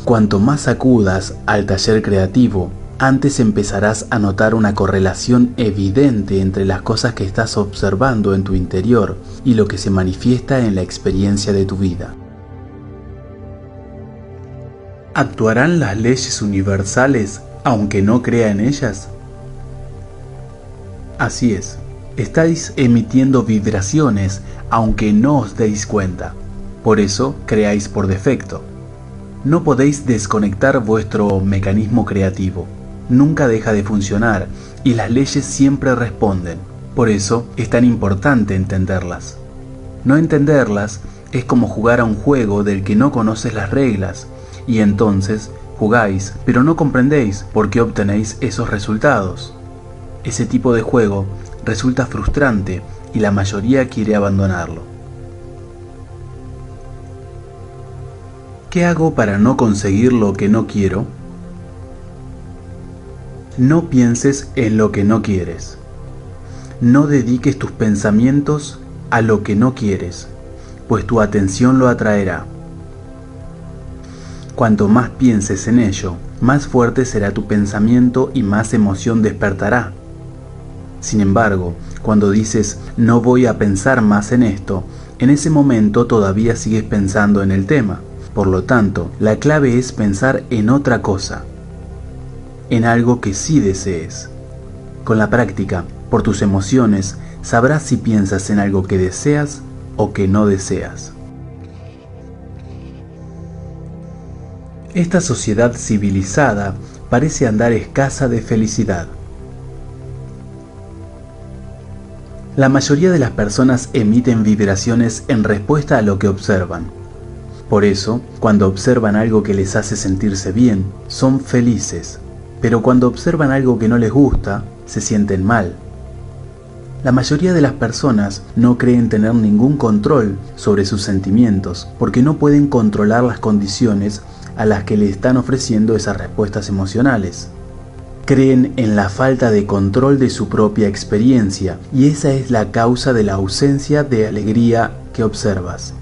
Cuanto más acudas al taller creativo, antes empezarás a notar una correlación evidente entre las cosas que estás observando en tu interior y lo que se manifiesta en la experiencia de tu vida. ¿Actuarán las leyes universales aunque no crea en ellas? Así es, estáis emitiendo vibraciones aunque no os deis cuenta. Por eso creáis por defecto. No podéis desconectar vuestro mecanismo creativo. Nunca deja de funcionar y las leyes siempre responden. Por eso es tan importante entenderlas. No entenderlas es como jugar a un juego del que no conoces las reglas y entonces jugáis, pero no comprendéis por qué obtenéis esos resultados. Ese tipo de juego resulta frustrante y la mayoría quiere abandonarlo. ¿Qué hago para no conseguir lo que no quiero? No pienses en lo que no quieres. No dediques tus pensamientos a lo que no quieres, pues tu atención lo atraerá. Cuanto más pienses en ello, más fuerte será tu pensamiento y más emoción despertará. Sin embargo, cuando dices no voy a pensar más en esto, en ese momento todavía sigues pensando en el tema. Por lo tanto, la clave es pensar en otra cosa, en algo que sí desees. Con la práctica, por tus emociones, sabrás si piensas en algo que deseas o que no deseas. Esta sociedad civilizada parece andar escasa de felicidad. La mayoría de las personas emiten vibraciones en respuesta a lo que observan. Por eso, cuando observan algo que les hace sentirse bien, son felices, pero cuando observan algo que no les gusta, se sienten mal. La mayoría de las personas no creen tener ningún control sobre sus sentimientos porque no pueden controlar las condiciones a las que le están ofreciendo esas respuestas emocionales. Creen en la falta de control de su propia experiencia y esa es la causa de la ausencia de alegría que observas.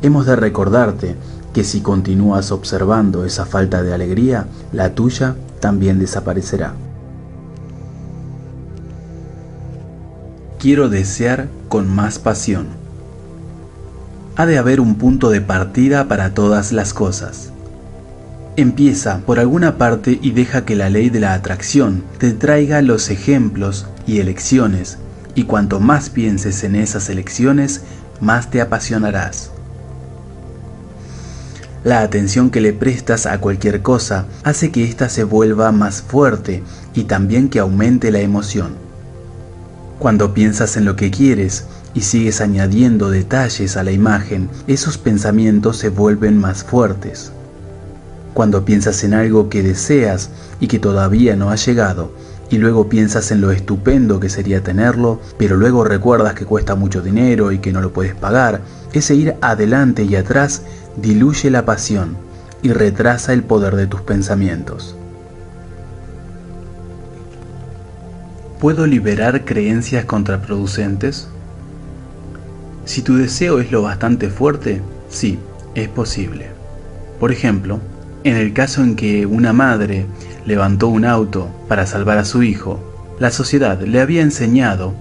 Hemos de recordarte que si continúas observando esa falta de alegría, la tuya también desaparecerá. Quiero desear con más pasión. Ha de haber un punto de partida para todas las cosas. Empieza por alguna parte y deja que la ley de la atracción te traiga los ejemplos y elecciones, y cuanto más pienses en esas elecciones, más te apasionarás. La atención que le prestas a cualquier cosa hace que ésta se vuelva más fuerte y también que aumente la emoción. Cuando piensas en lo que quieres y sigues añadiendo detalles a la imagen, esos pensamientos se vuelven más fuertes. Cuando piensas en algo que deseas y que todavía no ha llegado, y luego piensas en lo estupendo que sería tenerlo, pero luego recuerdas que cuesta mucho dinero y que no lo puedes pagar, ese ir adelante y atrás diluye la pasión y retrasa el poder de tus pensamientos. ¿Puedo liberar creencias contraproducentes? Si tu deseo es lo bastante fuerte, sí, es posible. Por ejemplo, en el caso en que una madre levantó un auto para salvar a su hijo, la sociedad le había enseñado,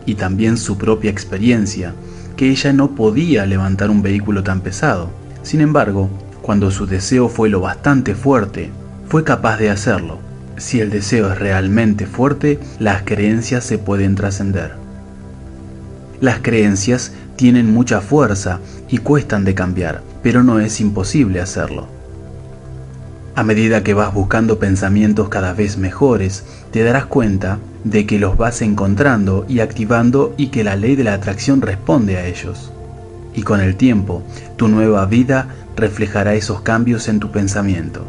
y también su propia experiencia, que ella no podía levantar un vehículo tan pesado. Sin embargo, cuando su deseo fue lo bastante fuerte, fue capaz de hacerlo. Si el deseo es realmente fuerte, las creencias se pueden trascender. Las creencias tienen mucha fuerza y cuestan de cambiar, pero no es imposible hacerlo. A medida que vas buscando pensamientos cada vez mejores, te darás cuenta de que los vas encontrando y activando y que la ley de la atracción responde a ellos. Y con el tiempo, tu nueva vida reflejará esos cambios en tu pensamiento.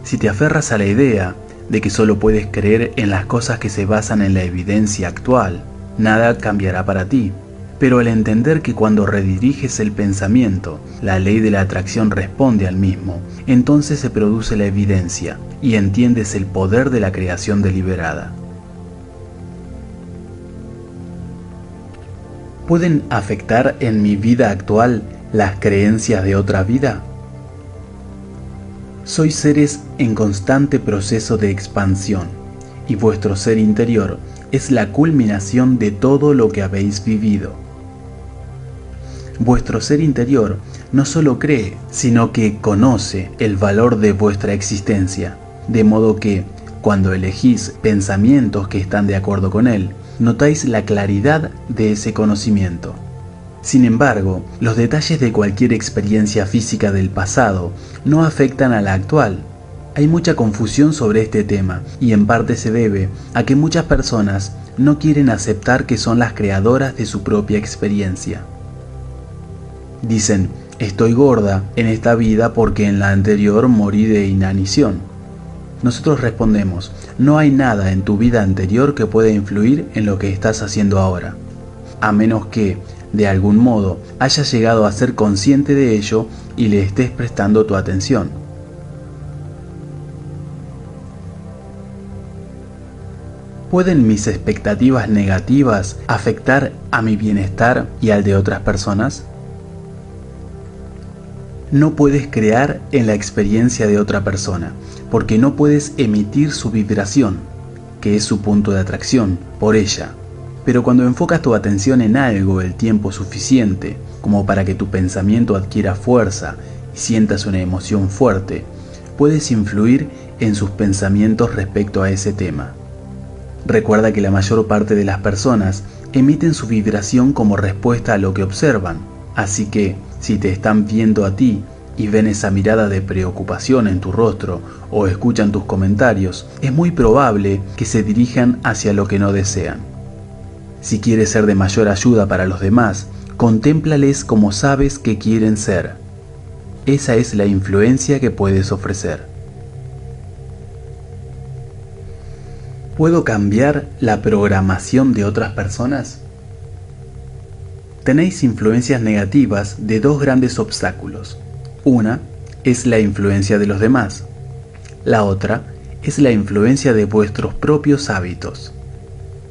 Si te aferras a la idea de que solo puedes creer en las cosas que se basan en la evidencia actual, nada cambiará para ti. Pero al entender que cuando rediriges el pensamiento, la ley de la atracción responde al mismo, entonces se produce la evidencia y entiendes el poder de la creación deliberada. ¿Pueden afectar en mi vida actual las creencias de otra vida? Sois seres en constante proceso de expansión, y vuestro ser interior es la culminación de todo lo que habéis vivido. Vuestro ser interior no solo cree, sino que conoce el valor de vuestra existencia, de modo que, cuando elegís pensamientos que están de acuerdo con él, notáis la claridad de ese conocimiento. Sin embargo, los detalles de cualquier experiencia física del pasado no afectan a la actual. Hay mucha confusión sobre este tema y en parte se debe a que muchas personas no quieren aceptar que son las creadoras de su propia experiencia. Dicen, estoy gorda en esta vida porque en la anterior morí de inanición. Nosotros respondemos, no hay nada en tu vida anterior que pueda influir en lo que estás haciendo ahora, a menos que, de algún modo, hayas llegado a ser consciente de ello y le estés prestando tu atención. ¿Pueden mis expectativas negativas afectar a mi bienestar y al de otras personas? No puedes crear en la experiencia de otra persona, porque no puedes emitir su vibración, que es su punto de atracción, por ella. Pero cuando enfocas tu atención en algo el tiempo suficiente, como para que tu pensamiento adquiera fuerza y sientas una emoción fuerte, puedes influir en sus pensamientos respecto a ese tema. Recuerda que la mayor parte de las personas emiten su vibración como respuesta a lo que observan, así que, si te están viendo a ti y ven esa mirada de preocupación en tu rostro o escuchan tus comentarios, es muy probable que se dirijan hacia lo que no desean. Si quieres ser de mayor ayuda para los demás, contémplales como sabes que quieren ser. Esa es la influencia que puedes ofrecer. ¿Puedo cambiar la programación de otras personas? Tenéis influencias negativas de dos grandes obstáculos. Una es la influencia de los demás. La otra es la influencia de vuestros propios hábitos.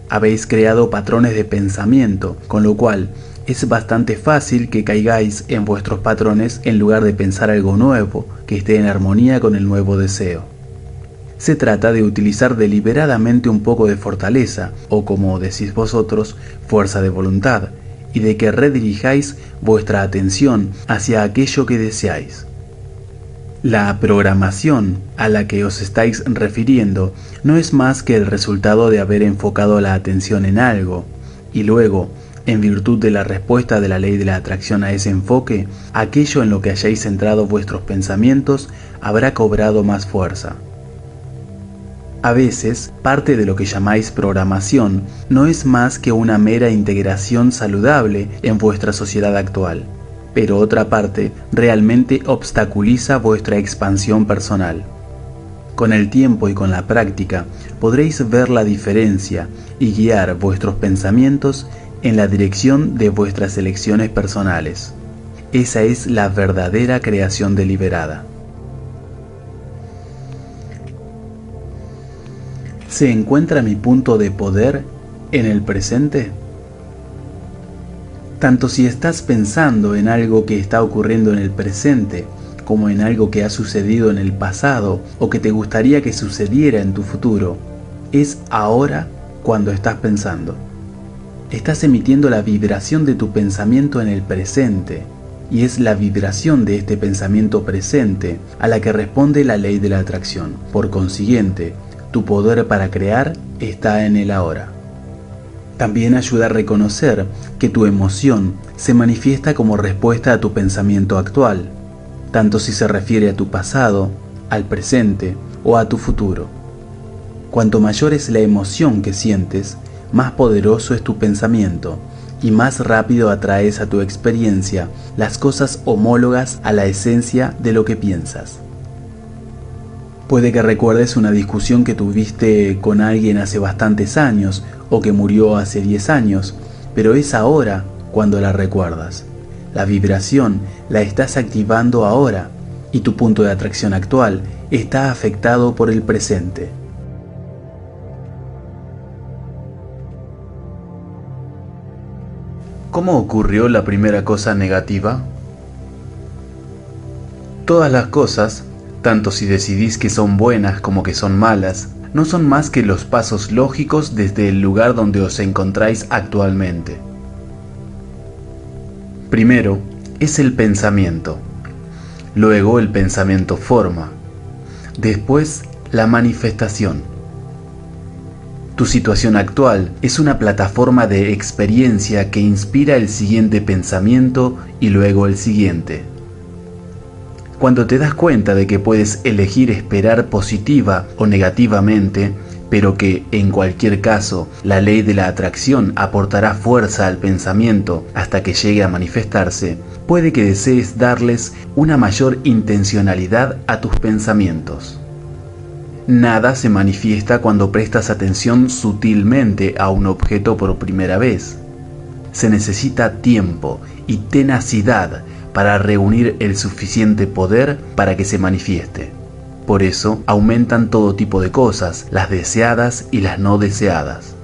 Habéis creado patrones de pensamiento, con lo cual es bastante fácil que caigáis en vuestros patrones en lugar de pensar algo nuevo que esté en armonía con el nuevo deseo. Se trata de utilizar deliberadamente un poco de fortaleza, o como decís vosotros, fuerza de voluntad, y de que redirijáis vuestra atención hacia aquello que deseáis. La programación a la que os estáis refiriendo no es más que el resultado de haber enfocado la atención en algo, y luego, en virtud de la respuesta de la ley de la atracción a ese enfoque, aquello en lo que hayáis centrado vuestros pensamientos habrá cobrado más fuerza. A veces, parte de lo que llamáis programación no es más que una mera integración saludable en vuestra sociedad actual, pero otra parte realmente obstaculiza vuestra expansión personal. Con el tiempo y con la práctica podréis ver la diferencia y guiar vuestros pensamientos en la dirección de vuestras elecciones personales. Esa es la verdadera creación deliberada. ¿Se encuentra mi punto de poder en el presente? Tanto si estás pensando en algo que está ocurriendo en el presente, como en algo que ha sucedido en el pasado o que te gustaría que sucediera en tu futuro, es ahora cuando estás pensando. Estás emitiendo la vibración de tu pensamiento en el presente, y es la vibración de este pensamiento presente a la que responde la ley de la atracción. Por consiguiente, tu poder para crear está en el ahora. También ayuda a reconocer que tu emoción se manifiesta como respuesta a tu pensamiento actual, tanto si se refiere a tu pasado, al presente o a tu futuro. Cuanto mayor es la emoción que sientes, más poderoso es tu pensamiento y más rápido atraes a tu experiencia las cosas homólogas a la esencia de lo que piensas. Puede que recuerdes una discusión que tuviste con alguien hace bastantes años o que murió hace 10 años, pero es ahora cuando la recuerdas. La vibración la estás activando ahora y tu punto de atracción actual está afectado por el presente. ¿Cómo ocurrió la primera cosa negativa? Todas las cosas, tanto si decidís que son buenas como que son malas, no son más que los pasos lógicos desde el lugar donde os encontráis actualmente. Primero es el pensamiento, luego el pensamiento forma, después la manifestación. Tu situación actual es una plataforma de experiencia que inspira el siguiente pensamiento y luego el siguiente. Cuando te das cuenta de que puedes elegir esperar positiva o negativamente, pero que, en cualquier caso, la ley de la atracción aportará fuerza al pensamiento hasta que llegue a manifestarse, puede que desees darles una mayor intencionalidad a tus pensamientos. Nada se manifiesta cuando prestas atención sutilmente a un objeto por primera vez. Se necesita tiempo y tenacidad para reunir el suficiente poder para que se manifieste. Por eso aumentan todo tipo de cosas, las deseadas y las no deseadas.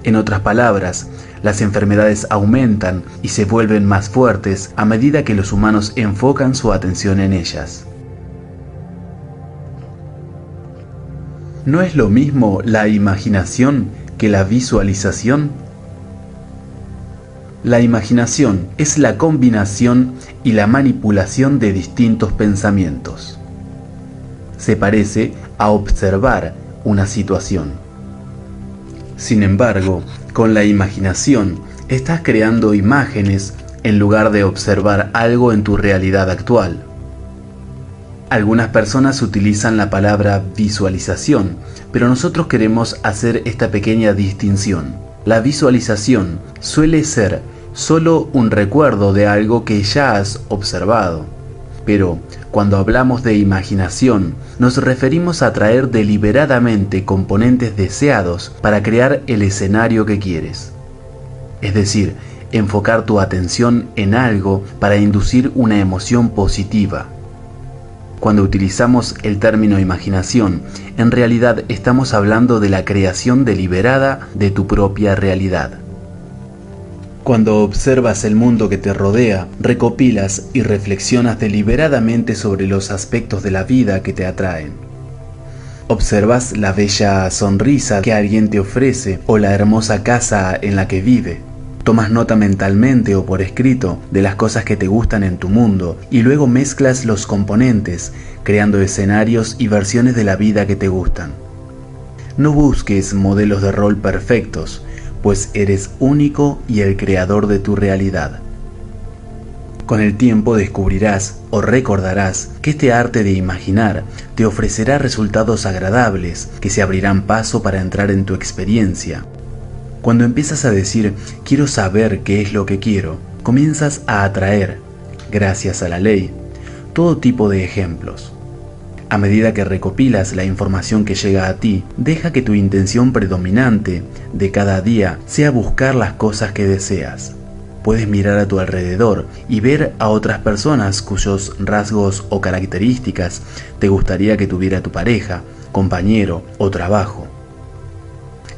En otras palabras, las enfermedades aumentan y se vuelven más fuertes a medida que los humanos enfocan su atención en ellas. ¿No es lo mismo la imaginación que la visualización? La imaginación es la combinación y la manipulación de distintos pensamientos. Se parece a observar una situación. Sin embargo, con la imaginación estás creando imágenes en lugar de observar algo en tu realidad actual. Algunas personas utilizan la palabra visualización, pero nosotros queremos hacer esta pequeña distinción. La visualización suele ser solo un recuerdo de algo que ya has observado. Pero cuando hablamos de imaginación, nos referimos a traer deliberadamente componentes deseados para crear el escenario que quieres. Es decir, enfocar tu atención en algo para inducir una emoción positiva. Cuando utilizamos el término imaginación, en realidad estamos hablando de la creación deliberada de tu propia realidad. Cuando observas el mundo que te rodea, recopilas y reflexionas deliberadamente sobre los aspectos de la vida que te atraen. Observas la bella sonrisa que alguien te ofrece o la hermosa casa en la que vive. Tomas nota mentalmente o por escrito de las cosas que te gustan en tu mundo y luego mezclas los componentes, creando escenarios y versiones de la vida que te gustan. No busques modelos de rol perfectos, pues eres único y el creador de tu realidad. Con el tiempo descubrirás o recordarás que este arte de imaginar te ofrecerá resultados agradables que se abrirán paso para entrar en tu experiencia. Cuando empiezas a decir, quiero saber qué es lo que quiero, comienzas a atraer, gracias a la ley, todo tipo de ejemplos. A medida que recopilas la información que llega a ti, deja que tu intención predominante de cada día sea buscar las cosas que deseas. Puedes mirar a tu alrededor y ver a otras personas cuyos rasgos o características te gustaría que tuviera tu pareja, compañero o trabajo.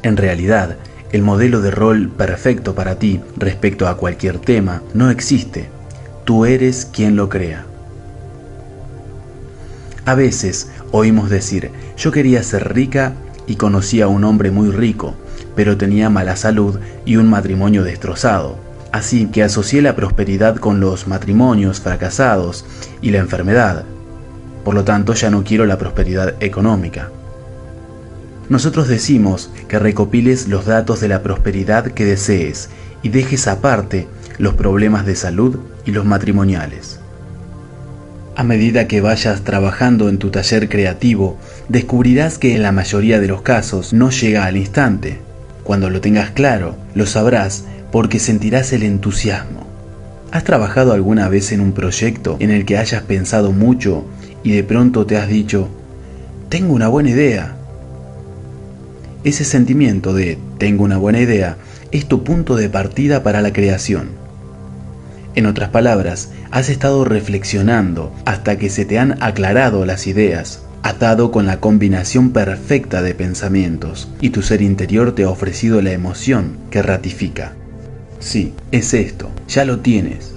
En realidad, el modelo de rol perfecto para ti respecto a cualquier tema no existe. Tú eres quien lo crea. A veces oímos decir, yo quería ser rica y conocí a un hombre muy rico, pero tenía mala salud y un matrimonio destrozado. Así que asocié la prosperidad con los matrimonios fracasados y la enfermedad. Por lo tanto, ya no quiero la prosperidad económica. Nosotros decimos que recopiles los datos de la prosperidad que desees y dejes aparte los problemas de salud y los matrimoniales. A medida que vayas trabajando en tu taller creativo, descubrirás que en la mayoría de los casos no llega al instante. Cuando lo tengas claro, lo sabrás porque sentirás el entusiasmo. ¿Has trabajado alguna vez en un proyecto en el que hayas pensado mucho y de pronto te has dicho, tengo una buena idea? Ese sentimiento de tengo una buena idea es tu punto de partida para la creación. En otras palabras, has estado reflexionando hasta que se te han aclarado las ideas, atado con la combinación perfecta de pensamientos, y tu ser interior te ha ofrecido la emoción que ratifica. Sí, es esto, ya lo tienes.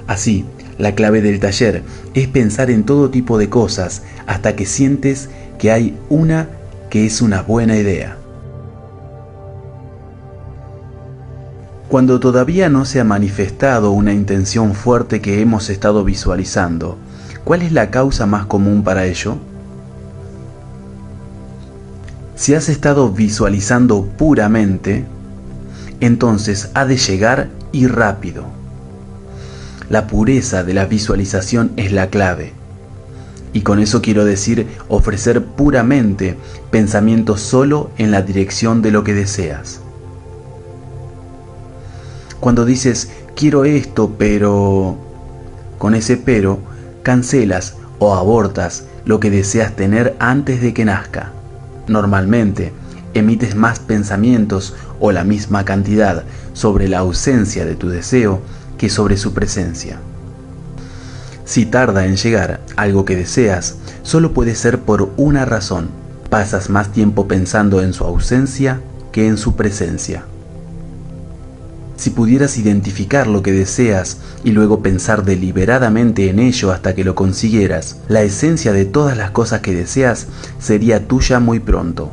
Así, la clave del taller es pensar en todo tipo de cosas hasta que sientes que hay una que es una buena idea. Cuando todavía no se ha manifestado una intención fuerte que hemos estado visualizando, ¿cuál es la causa más común para ello? Si has estado visualizando puramente, entonces ha de llegar y rápido. La pureza de la visualización es la clave. Y con eso quiero decir ofrecer puramente pensamientos solo en la dirección de lo que deseas. Cuando dices, quiero esto, pero... con ese pero, cancelas o abortas lo que deseas tener antes de que nazca. Normalmente, emites más pensamientos o la misma cantidad sobre la ausencia de tu deseo que sobre su presencia. Si tarda en llegar algo que deseas, solo puede ser por una razón. Pasas más tiempo pensando en su ausencia que en su presencia. Si pudieras identificar lo que deseas y luego pensar deliberadamente en ello hasta que lo consiguieras, la esencia de todas las cosas que deseas sería tuya muy pronto.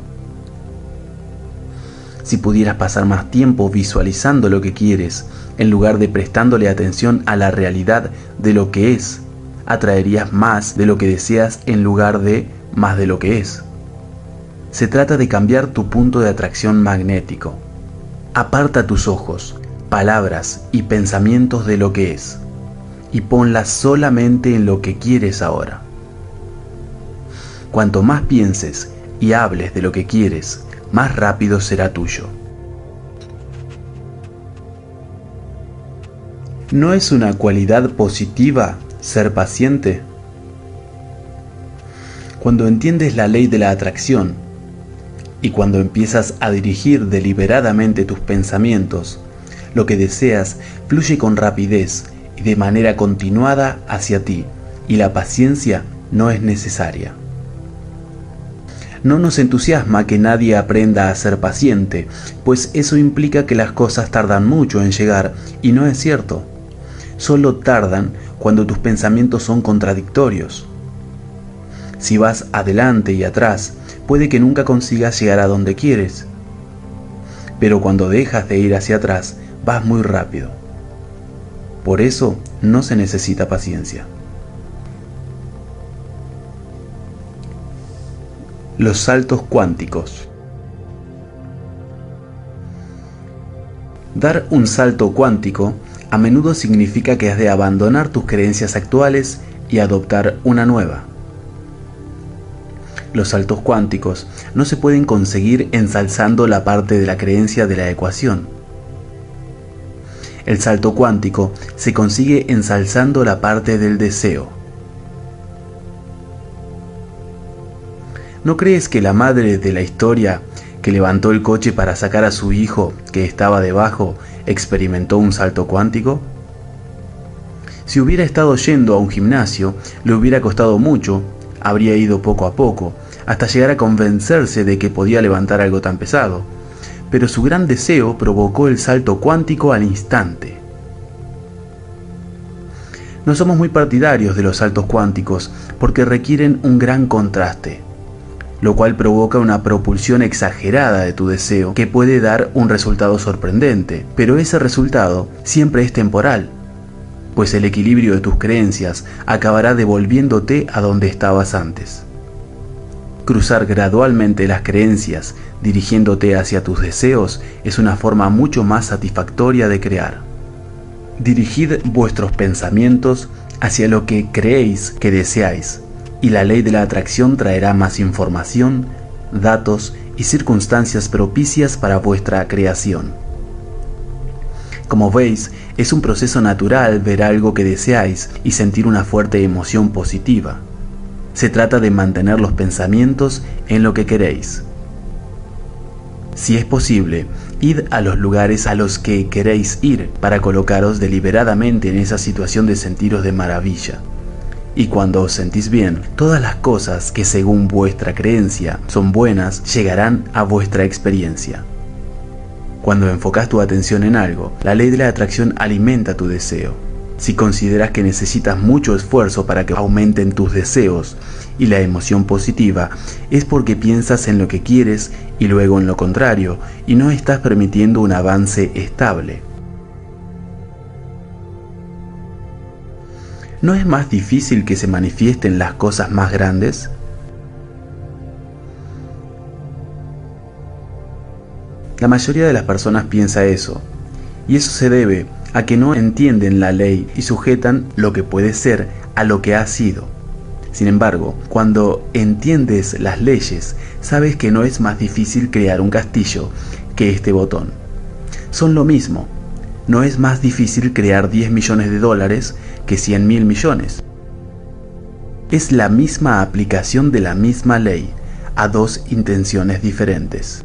Si pudieras pasar más tiempo visualizando lo que quieres, en lugar de prestándole atención a la realidad de lo que es, atraerías más de lo que deseas en lugar de más de lo que es. Se trata de cambiar tu punto de atracción magnético. Aparta tus ojos, palabras y pensamientos de lo que es, y ponlas solamente en lo que quieres ahora. Cuanto más pienses y hables de lo que quieres, más rápido será tuyo. ¿No es una cualidad positiva ser paciente? Cuando entiendes la ley de la atracción y cuando empiezas a dirigir deliberadamente tus pensamientos, lo que deseas fluye con rapidez y de manera continuada hacia ti, y la paciencia no es necesaria. No nos entusiasma que nadie aprenda a ser paciente, pues eso implica que las cosas tardan mucho en llegar, y no es cierto. Solo tardan cuando tus pensamientos son contradictorios. Si vas adelante y atrás, puede que nunca consigas llegar a donde quieres. Pero cuando dejas de ir hacia atrás, vas muy rápido. Por eso no se necesita paciencia. Los saltos cuánticos. Dar un salto cuántico a menudo significa que has de abandonar tus creencias actuales y adoptar una nueva. Los saltos cuánticos no se pueden conseguir ensalzando la parte de la creencia de la ecuación. El salto cuántico se consigue ensalzando la parte del deseo. ¿No crees que la madre de la historia, que levantó el coche para sacar a su hijo que estaba debajo, experimentó un salto cuántico? Si hubiera estado yendo a un gimnasio, le hubiera costado mucho, habría ido poco a poco, hasta llegar a convencerse de que podía levantar algo tan pesado. Pero su gran deseo provocó el salto cuántico al instante. No somos muy partidarios de los saltos cuánticos porque requieren un gran contraste. lo cual provoca una propulsión exagerada de tu deseo que puede dar un resultado sorprendente, pero ese resultado siempre es temporal, pues el equilibrio de tus creencias acabará devolviéndote a donde estabas antes. Cruzar gradualmente las creencias dirigiéndote hacia tus deseos es una forma mucho más satisfactoria de crear. Dirigid vuestros pensamientos hacia lo que creéis que deseáis, y la ley de la atracción traerá más información, datos y circunstancias propicias para vuestra creación. Como veis, es un proceso natural ver algo que deseáis y sentir una fuerte emoción positiva. Se trata de mantener los pensamientos en lo que queréis. Si es posible, id a los lugares a los que queréis ir para colocaros deliberadamente en esa situación de sentiros de maravilla. Y cuando os sentís bien, todas las cosas que según vuestra creencia son buenas llegarán a vuestra experiencia. Cuando enfocas tu atención en algo, la ley de la atracción alimenta tu deseo. Si consideras que necesitas mucho esfuerzo para que aumenten tus deseos y la emoción positiva, es porque piensas en lo que quieres y luego en lo contrario, y no estás permitiendo un avance estable. ¿No es más difícil que se manifiesten las cosas más grandes? La mayoría de las personas piensa eso, y eso se debe a que no entienden la ley y sujetan lo que puede ser a lo que ha sido. Sin embargo, cuando entiendes las leyes, sabes que no es más difícil crear un castillo que este botón. Son lo mismo. No es más difícil crear 10 millones de dólares que 100.000 millones. Es la misma aplicación de la misma ley a dos intenciones diferentes.